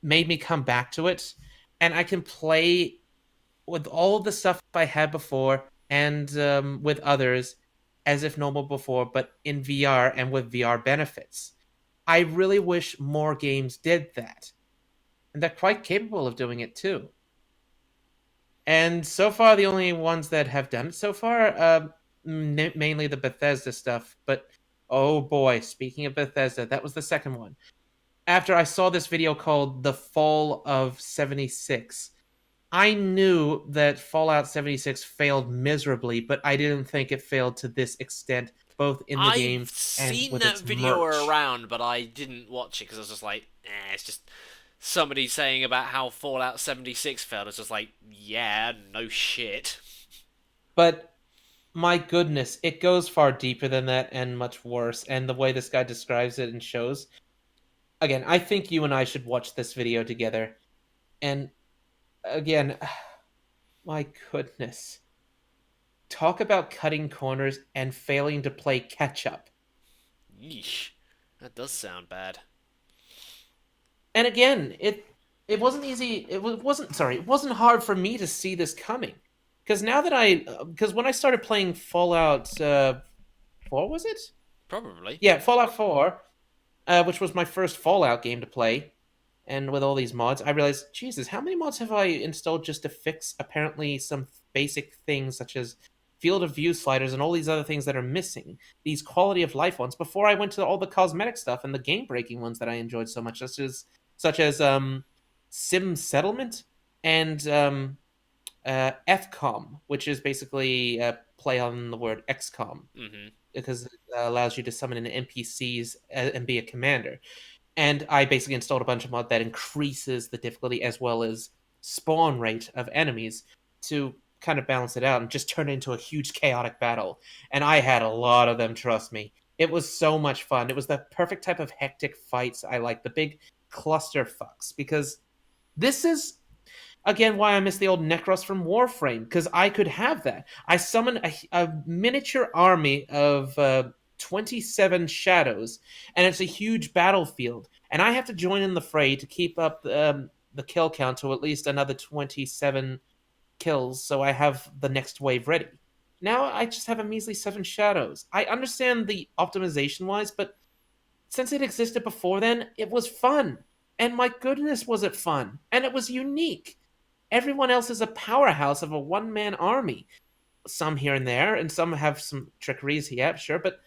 made me come back to it, and I can play with all the stuff I had before and with others as if normal before, but in VR and with VR benefits. I really wish more games did that, and they're quite capable of doing it too. And so far, the only ones that have done it so far, mainly the Bethesda stuff. But oh boy, speaking of Bethesda, that was the second one. After I saw this video called "The Fall of 76," I knew that Fallout 76 failed miserably, but I didn't think it failed to this extent, both in the I've game and seen with that its video merch. around, but I didn't watch it because I was just like, it's just somebody saying about how Fallout 76 failed. It's just like, yeah, no shit. But my goodness, it goes far deeper than that and much worse. And the way this guy describes it and shows, again, I think you and I should watch this video together. And again, my goodness. Talk about cutting corners and failing to play catch up. Yeesh. That does sound bad. And again, it wasn't easy. It wasn't hard for me to see this coming. Because now that because when I started playing Fallout 4, was it? Probably. Yeah, Fallout 4, which was my first Fallout game to play, and with all these mods, I realized, Jesus, how many mods have I installed just to fix apparently some basic things such as field of view sliders and all these other things that are missing, these quality of life ones, before I went to all the cosmetic stuff and the game breaking ones that I enjoyed so much, such as Sim Settlement and FCOM, which is basically a play on the word XCOM Mm-hmm. because it allows you to summon in NPCs and be a commander. And I basically installed a bunch of mod that increases the difficulty as well as spawn rate of enemies to kind of balance it out and just turn it into a huge chaotic battle. And I had a lot of them, trust me. It was so much fun. It was the perfect type of hectic fights I like, the big cluster fucks, because this is again why I miss the old Necros from Warframe, because I could have that. I summon a miniature army of 27 shadows, and it's a huge battlefield, and I have to join in the fray to keep up the kill count to at least another 27 kills, so I have the next wave ready. Now I just have a measly 7 shadows. I understand the optimization wise, but since it existed before then, it was fun. And my goodness, was it fun! And it was unique. Everyone else is a powerhouse of a one-man army. Some here and there, and some have some trickeries, yeah, sure, but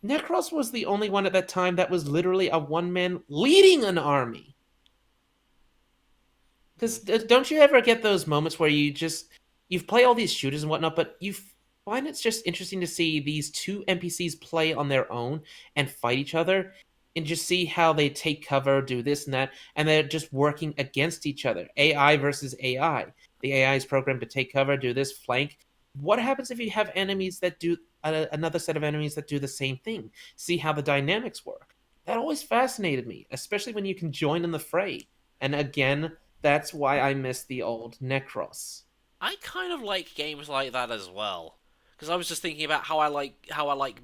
Necros was the only one at that time that was literally a one-man leading an army. Because don't you ever get those moments where you play all these shooters and whatnot, but you find it's just interesting to see these two NPCs play on their own and fight each other, and just see how they take cover, do this and that, and they're just working against each other. AI versus AI. The AI is programmed to take cover, do this, flank. What happens if you have enemies that do another set of enemies that do the same thing? See how the dynamics work. That always fascinated me, especially when you can join in the fray. And again, that's why I miss the old Necros. I kind of like games like that as well, because I was just thinking about how I like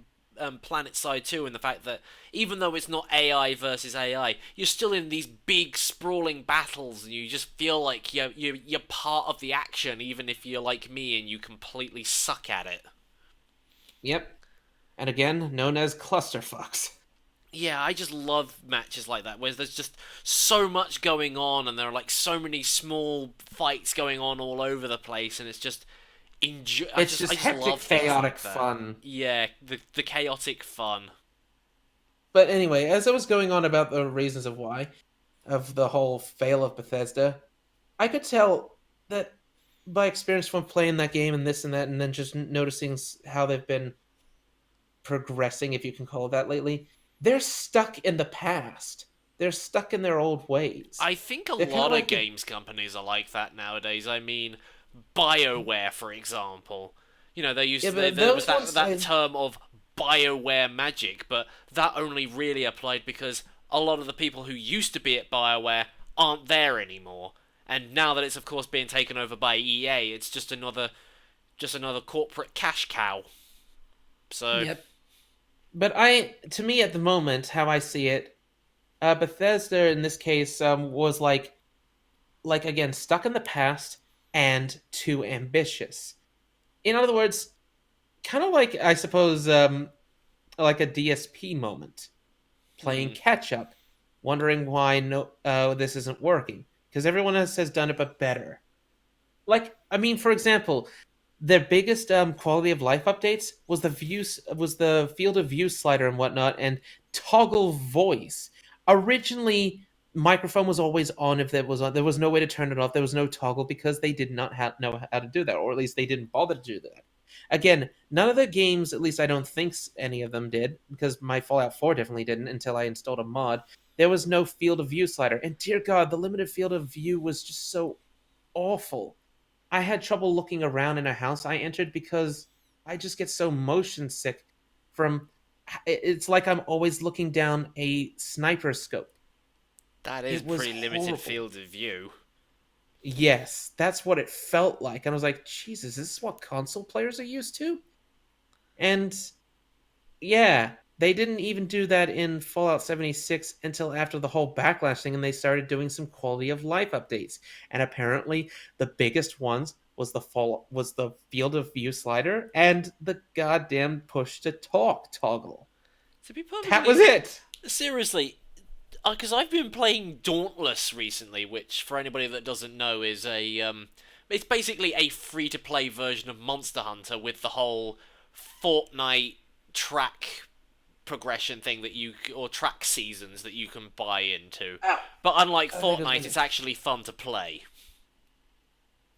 Planet Side 2 and the fact that even though it's not AI versus AI, you're still in these big sprawling battles, and you just feel like you're part of the action, even if you're like me and you completely suck at it. Yep. And again, known as clusterfucks. Yeah, I just love matches like that, where there's just so much going on, and there are like so many small fights going on all over the place, and it's just enjoy. I It's just just I just hectic, love things chaotic like that. fun. Yeah, the chaotic fun. But anyway, as I was going on about the reasons of why, of the whole fail of Bethesda, I could tell that by experience from playing that game and this and that, and then just noticing how they've been progressing, if you can call it that, lately, they're stuck in the past. They're stuck in their old ways. I think a They're kind of lot of like the games companies are like that nowadays. I mean, BioWare, for example. Yeah, but there was those that ones, term of BioWare magic, but that only really applied because a lot of the people who used to be at BioWare aren't there anymore. And now that it's of course being taken over by EA, it's just another corporate cash cow. So yep. But to me, at the moment, how I see it, Bethesda in this case was like again stuck in the past and too ambitious. In other words, kind of like I suppose like a DSP moment, playing hmm, catch up, wondering why no this isn't working because everyone else has done it but better. Like I mean, for example, their biggest quality of life updates was the field of view slider and whatnot, and toggle voice. Originally, microphone was always on if there was on. There was no way to turn it off. There was no toggle because they did not know how to do that, or at least they didn't bother to do that. Again, none of the games, at least I don't think any of them did, because my Fallout 4 definitely didn't until I installed a mod. There was no field of view slider, and dear God, the limited field of view was just so awful. I had trouble looking around in a house I entered because I just get so motion sick from it's like I'm always looking down a sniper scope. that is It was pretty limited horrible. field of view. Yes, that's what it felt like. And I was like, Jesus, this is what console players are used to? And yeah, they didn't even do that in Fallout 76 until after the whole backlash thing, and they started doing some quality of life updates. And apparently, the biggest ones was the field of view slider and the goddamn push to talk toggle. To be That was perfectly it. seriously, because I've been playing Dauntless recently, which for anybody that doesn't know is it's basically a free to play version of Monster Hunter with the whole Fortnite track progression thing or track seasons that you can buy into. Oh, But unlike oh, that Fortnite, doesn't it's actually fun to play.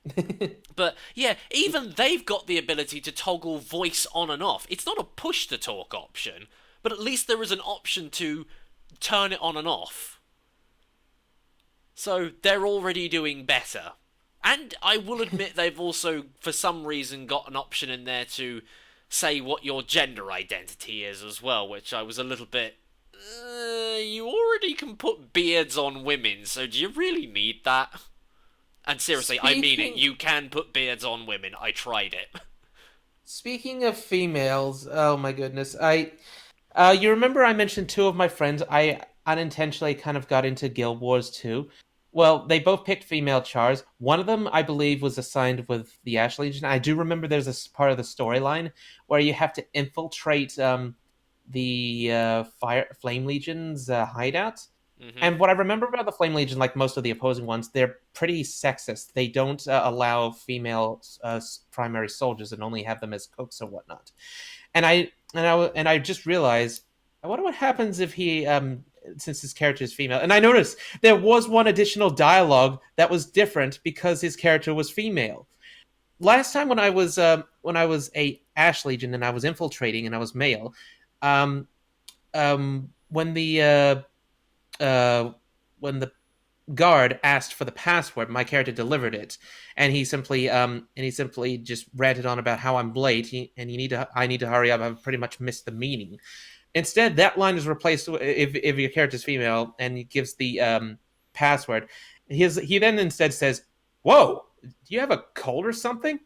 it. But yeah, even they've got the ability to toggle voice on and off. It's not a push to talk option, but at least there is an option to turn it on and off. So they're already doing better. And I will admit they've also, for some reason, got an option in there to say what your gender identity is as well, which I was a little bit. You already can put beards on women, so do you really need that? And seriously, I mean it. Speaking You can put beards on women. I tried it. Speaking of females, oh my goodness. You remember I mentioned two of my friends I unintentionally kind of got into Guild Wars too. Well, they both picked female chars. One of them, I believe, was assigned with the Ash Legion. I do remember there's a part of the storyline where you have to infiltrate the Fire Flame Legion's hideout. hmm And what I remember about the Flame Legion, like most of the opposing ones, they're pretty sexist. They don't allow female primary soldiers and only have them as cooks or whatnot. And I just realized, I wonder what happens if he since his character is female. And I noticed there was one additional dialogue that was different because his character was female. Last time when I was a Ash Legion and I was infiltrating and I was male, um, when uh, the guard asked for the password, my character delivered it, and he simply just ranted on about how I'm late, and I need to hurry up. I've pretty much missed the meeting. Instead, that line is replaced if your character's female, and he gives the password. He then instead says, "Whoa, do you have a cold or something?"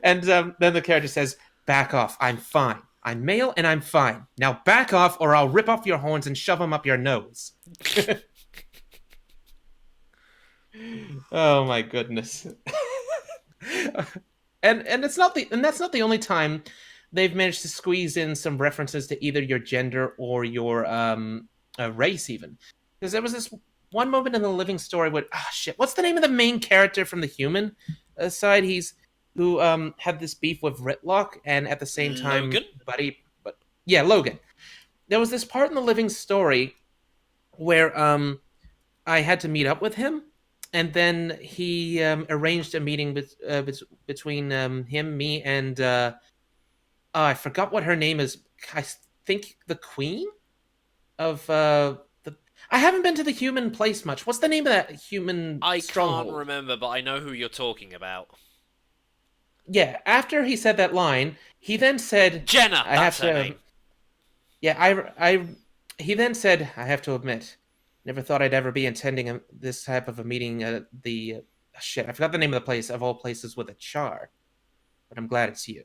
And then the character says, "Back off. I'm fine. I'm male and I'm fine. Now back off, or I'll rip off your horns and shove them up your nose." Oh my goodness. And that's not the only time they've managed to squeeze in some references to either your gender or your race even. Because there was this one moment in the living story where shit, what's the name of the main character from the human side? He's who had this beef with Ritlock and at the same time Logan? buddy but yeah, Logan. There was this part in the living story where I had to meet up with him, and then he arranged a meeting between him, me, and I forgot what her name is. I think the queen of the. I haven't been to the human place much. What's the name of that human I can't stronghold? remember, but I know who you're talking about. Yeah, after he said that line, he then said, Jenna, "I have that's her to." name. Yeah, He then said, "I have to admit, never thought I'd ever be attending this type of a meeting. The shit, I forgot the name of the place of all places with a char, but I'm glad it's you."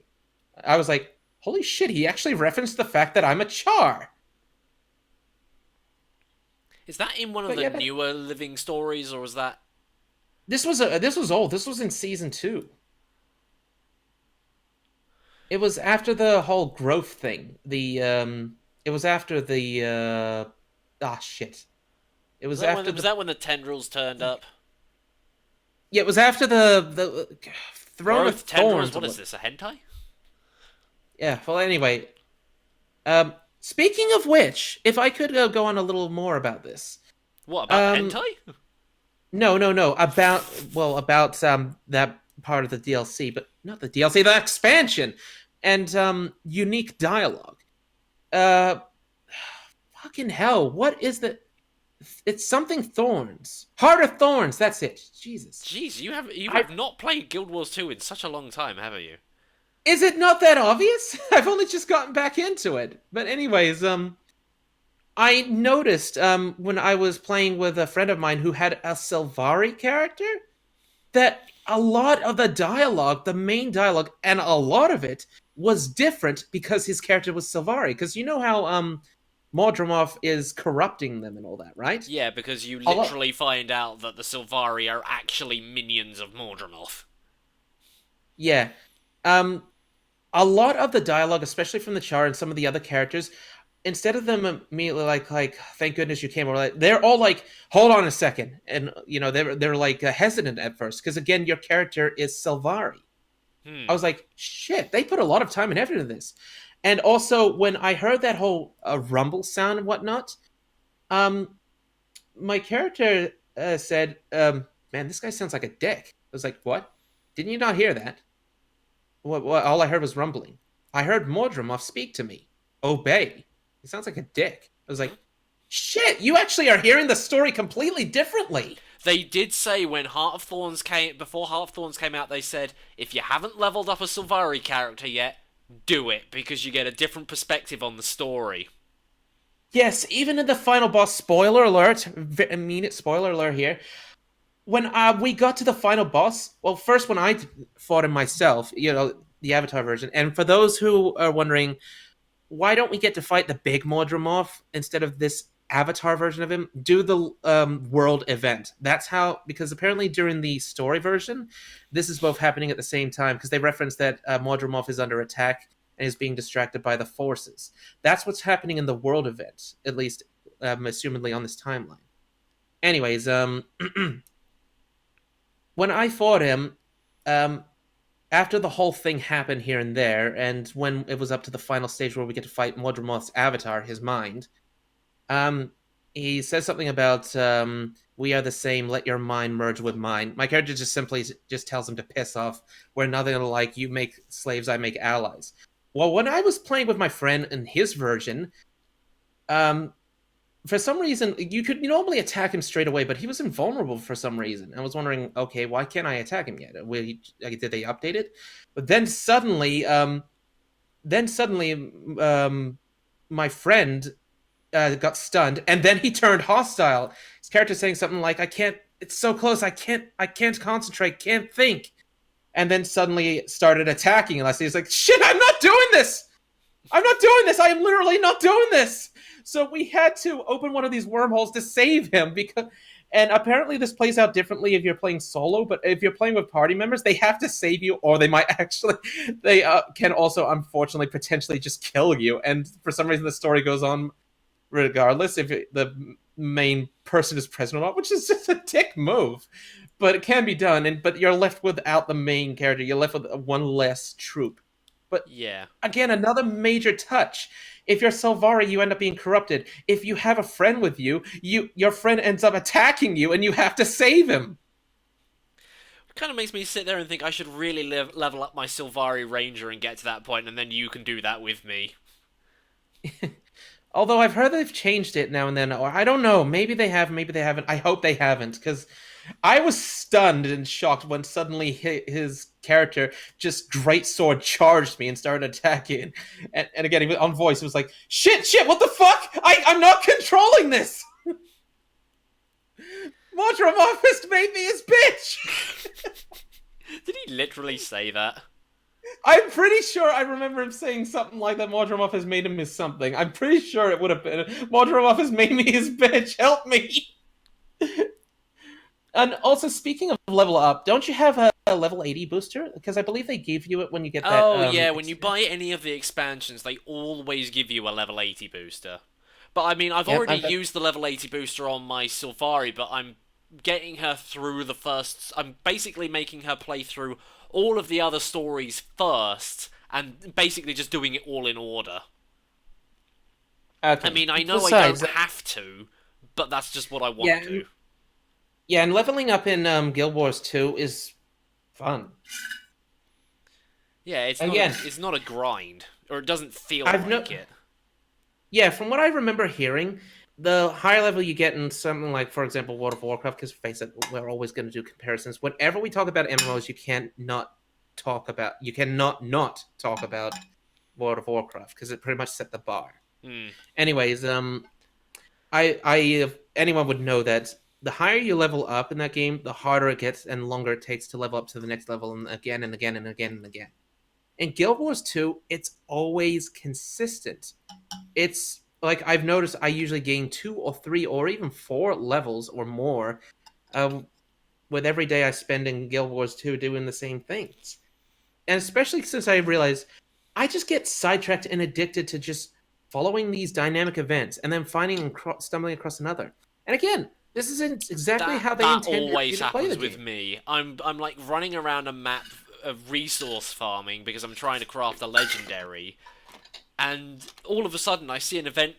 I was like, "Holy shit!" He actually referenced the fact that I'm a char. Is that in one of But the yeah, newer Living Stories, or was that? this was old. This was in season 2. It was after the whole growth thing. It was after the shit. It was after Was the that when the tendrils turned up? Yeah, it was after the Throne of Growth tendrils. Thorns. What is this? A hentai? Yeah. Well, anyway, speaking of which, if I could go on a little more about this. What about the Um, hentai? no, no, no. About that part of the DLC, but not the DLC, the expansion, and unique dialogue. Uh, Fucking hell, what is the? It's something Thorns. Heart of Thorns. That's it. Jesus. Jeez, you I have not played Guild Wars 2 in such a long time, have you? Is it not that obvious? I've only just gotten back into it. But anyways, I noticed when I was playing with a friend of mine who had a Sylvari character that a lot of the dialogue, the main dialogue, and a lot of it was different because his character was Sylvari. Because you know how Mordromov is corrupting them and all that, right? Yeah, because you A lot. literally find out that the Sylvari are actually minions of Mordremoth. Yeah. Um, a lot of the dialogue, especially from the Char and some of the other characters, instead of them immediately like thank goodness you came, or like they're all like hold on a second, and they're like hesitant at first because again your character is Sylvari. I Hmm. was like shit, they put a lot of time and effort into this. And also when I heard that whole rumble sound and whatnot, um my character said, man, this guy sounds like a dick. I was like, what? Didn't you not hear that? What, all I heard was rumbling. I heard Mordromov speak to me. Obey. He sounds like a dick. I was like, shit, you actually are hearing the story completely differently. They did say when Heart of Thorns came before Heart of Thorns came out, they said if you haven't leveled up a Sylvari character yet, do it because you get a different perspective on the story. Yes, even in the final boss, spoiler alert, I mean it, spoiler alert here. When we got to the final boss, well, first when I fought him myself, the Avatar version, and for those who are wondering, why don't we get to fight the big Mordromorph instead of this Avatar version of him? Do the world event. That's how, because apparently during the story version, this is both happening at the same time because they reference that Mordromorph is under attack and is being distracted by the forces. That's what's happening in the world event, at least assumedly on this timeline. Anyways, when I fought him, um, after the whole thing happened here and there, and when it was up to the final stage where we get to fight Mordremoth's avatar, his mind, um, he says something about "We are the same. Let your mind merge with mine." My character just simply just tells him to piss off. We're nothing alike. You make slaves, I make allies. Well, when I was playing with my friend in his version, um, for some reason you could normally attack him straight away, but he was invulnerable for some reason. I was wondering, okay, why can't I attack him yet? Did they update it? But then suddenly, my friend got stunned, and then he turned hostile. His character saying something like, "I can't. It's so close. I can't concentrate. Can't think." And then suddenly started attacking us. He's like, "Shit! I'm not doing this. I'm not doing this. I am literally not doing this." So we had to open one of these wormholes to save him because. And apparently, this plays out differently if you're playing solo. But if you're playing with party members, they have to save you, or they might actually, they can also, unfortunately, potentially just kill you. And for some reason, the story goes on regardless if the main person is present or not, which is just a dick move. But it can be done, but you're left without the main character. You're left with one less troop. But Yeah. again, another major touch. If you're Sylvari, you end up being corrupted. If you have a friend with you, your friend ends up attacking you, and you have to save him. It kind of makes me sit there and think I should really level up my Sylvari Ranger and get to that point, and then you can do that with me. Although I've heard they've changed it now and then, or I don't know. Maybe they have, maybe they haven't. I hope they haven't, because I was stunned and shocked when suddenly his character just great sword charged me and started attacking. And again, on voice, it was like, "Shit, shit, what the fuck? I'm not controlling this." Mortimer made me his bitch. Did he literally say that? I'm pretty sure I remember him saying something like that. Mortimer has made him his something. I'm pretty sure it would have been Mortimer has made me his bitch. Help me. And also, speaking of level up, don't you have a level 80 booster? Because I believe they give you it when you get that. Oh yeah, when you buy any of the expansions, they always give you a level 80 booster. But I mean, I've Yep, already used the level 80 booster on my Sylvari, but I'm getting her through the first. I'm basically making her play through all of the other stories first, and basically just doing it all in order. okay. I mean, I know Besides, I don't have to, but that's just what I want yeah, to. yeah, and leveling up in Guild Wars 2 is fun. Yeah, Again, it's not a grind, or it doesn't feel I've no like it. yeah, from what I remember hearing, the higher level you get in something like, for example, World of Warcraft, because face it, we're always going to do comparisons. Whenever we talk about MMOs, you cannot not talk about World of Warcraft because it pretty much set the bar. Hmm. Anyways, if anyone would know that the higher you level up in that game, the harder it gets and longer it takes to level up to the next level, and again and again and again and again. In Guild Wars 2, it's always consistent. It's like I've noticed I usually gain 2 or 3 or even 4 levels or more um, with every day I spend in Guild Wars 2 doing the same things. And especially since I realized I just get sidetracked and addicted to just following these dynamic events and then finding and stumbling across another. And again, this isn't exactly how they That intended you always to play the happens with game. me. I'm like running around a map of resource farming because I'm trying to craft a legendary, and all of a sudden I see an event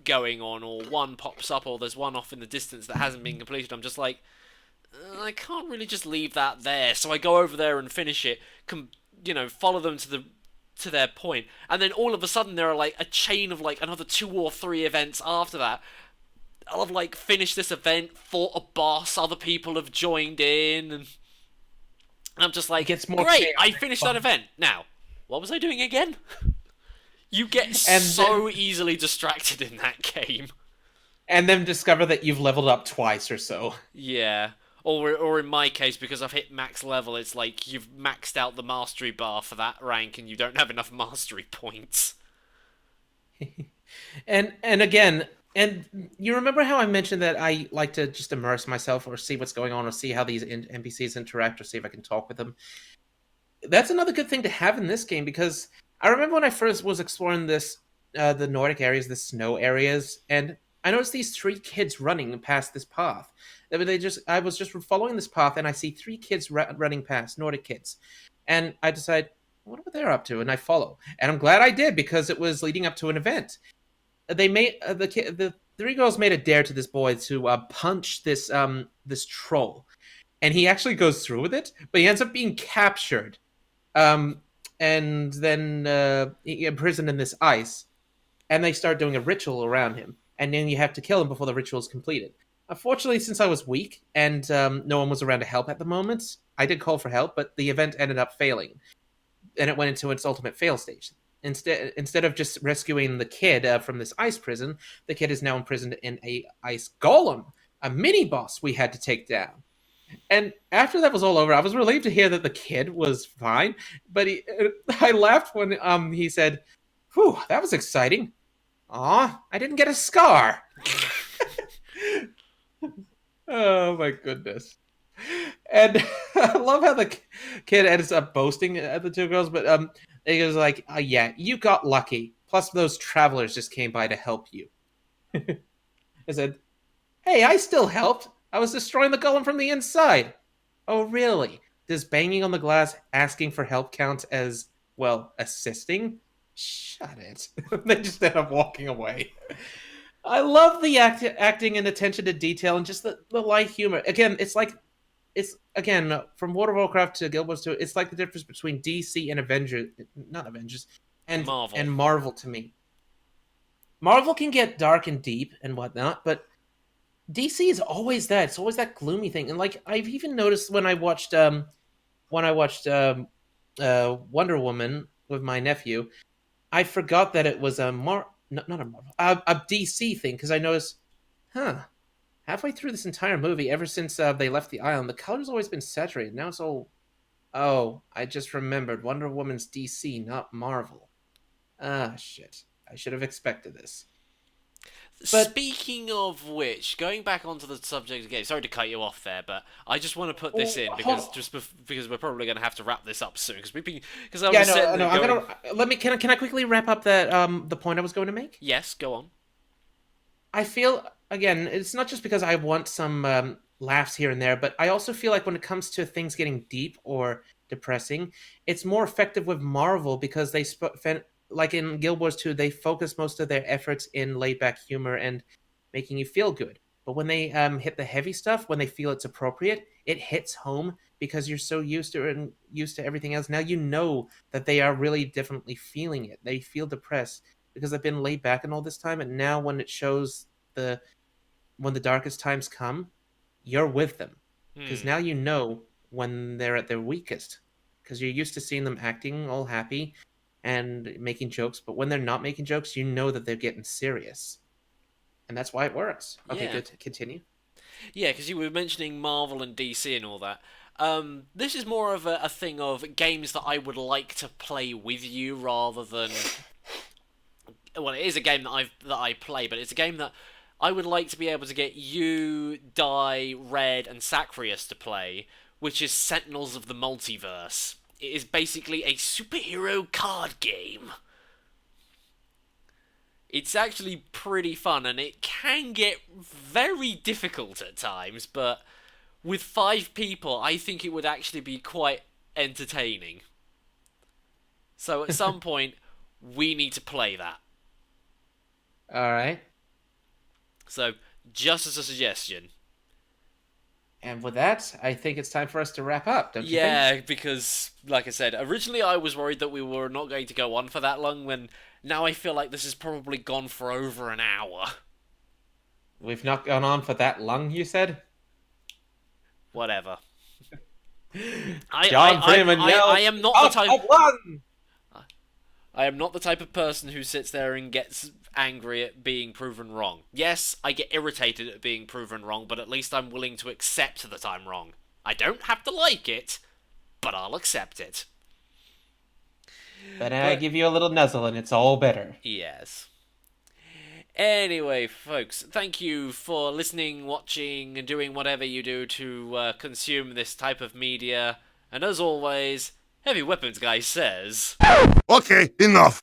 going on, or one pops up, or there's one off in the distance that hasn't been completed. I'm just like, I can't really just leave that there, so I go over there and finish it. Follow them to their point, and then all of a sudden there are like a chain of like another 2 or 3 events after that. I'll have like finished this event, fought a boss, other people have joined in, and I'm just It like, gets more great, I chaotic finished that fun. event. Now, what was I doing again? You get And then so easily distracted in that game. and then discover that you've leveled up twice or so. Yeah. Or in my case, because I've hit max level, it's like you've maxed out the mastery bar for that rank and you don't have enough mastery points. And again, and you remember how I mentioned that I like to just immerse myself or see what's going on or see how these NPCs interact or see if I can talk with them. That's another good thing to have in this game because I remember when I first was exploring the Nordic areas, the snow areas, and I noticed these 3 kids running past this path. I was just following this path, and I see 3 kids running past, Nordic kids, and I decide, what are they up to? And I follow, and I'm glad I did because it was leading up to an event. They made the 3 girls made a dare to this boy to punch this troll, and he actually goes through with it, but he ends up being captured um, and then imprisoned in this ice. And they start doing a ritual around him, and then you have to kill him before the ritual is completed. Unfortunately, since I was weak and no one was around to help at the moment, I did call for help, but the event ended up failing, and it went into its ultimate fail stage. Instead of just rescuing the kid from this ice prison, the kid is now imprisoned in a ice golem, a mini boss we had to take down. And after that was all over, I was relieved to hear that the kid was fine. But I laughed when he said, "Whew, that was exciting. Aw, I didn't get a scar." Oh my goodness! And I love how the kid ends up boasting at the 2 girls, but he goes like, "Yeah, you got lucky. Plus, those travelers just came by to help you." I said, "Hey, I still helped. I was destroying the golem from the inside." "Oh, really? Does banging on the glass asking for help count as, well, assisting?" "Shut it." They just end up walking away. I love the acting and attention to detail and just the light humor. Again, it's again from World of Warcraft to Guild Wars 2. It's like the difference between DC and Avengers, not Avengers, and Marvel. Marvel to me. Marvel can get dark and deep and whatnot, but DC is always that. It's always that gloomy thing. And like I've even noticed when I watched Wonder Woman with my nephew, I forgot that it was a not a Marvel, a DC thing because I noticed, huh, halfway through this entire movie, ever since they left the island, the color's always been saturated. Now it's all, oh, I just remembered Wonder Woman's DC, not Marvel. Ah, shit. I should have expected this. But Speaking of which, going back onto the subject again, sorry to cut you off there, but I just want to put this in because because we're probably going to have to wrap this up soon because I was yeah, sitting there no. I'm going, gonna let me. Can I quickly wrap up that the point I was going to make? yes, go on. I feel again, it's not just because I want some laughs here and there, but I also feel like when it comes to things getting deep or depressing, it's more effective with Marvel because like in Guild Wars 2, they focus most of their efforts in laid back humor and making you feel good. But when they hit the heavy stuff, when they feel it's appropriate, it hits home because you're so used to it and used to everything else. Now you know that they are really definitely feeling it. They feel depressed because they've been laid back and all this time, and now when it shows the when the darkest times come, you're with them because Hmm. now you know when they're at their weakest because you're used to seeing them acting all happy and making jokes, but when they're not making jokes, you know that they're getting serious, and that's why it works. Okay, Yeah, good. Continue. yeah, because you were mentioning Marvel and DC and all that. This is more of a thing of games that I would like to play with you rather than, well, it is a game that I play, but it's a game that I would like to be able to get you, Die, Red, and Sacrius to play, which is Sentinels of the Multiverse. It is basically a superhero card game. It's actually pretty fun, and it can get very difficult at times, but with 5 people, I think it would actually be quite entertaining. So at some point, we need to play that. All right. So, just as a suggestion. And with that, I think it's time for us to wrap up, don't you think? Yeah, because, like I said, originally I was worried that we were not going to go on for that long, when now I feel like this has probably gone for over an hour. We've not gone on for that long, you said? Whatever. John Freeman I yelled, am not the "Up, type. up, one!" I am not the type of person who sits there and gets angry at being proven wrong. Yes, I get irritated at being proven wrong, but at least I'm willing to accept that I'm wrong. I don't have to like it, but I'll accept it. But I But give you a little nuzzle and it's all better. yes. Anyway, folks, thank you for listening, watching, and doing whatever you do to consume this type of media. And as always, Heavy Weapons Guy says... Okay, enough.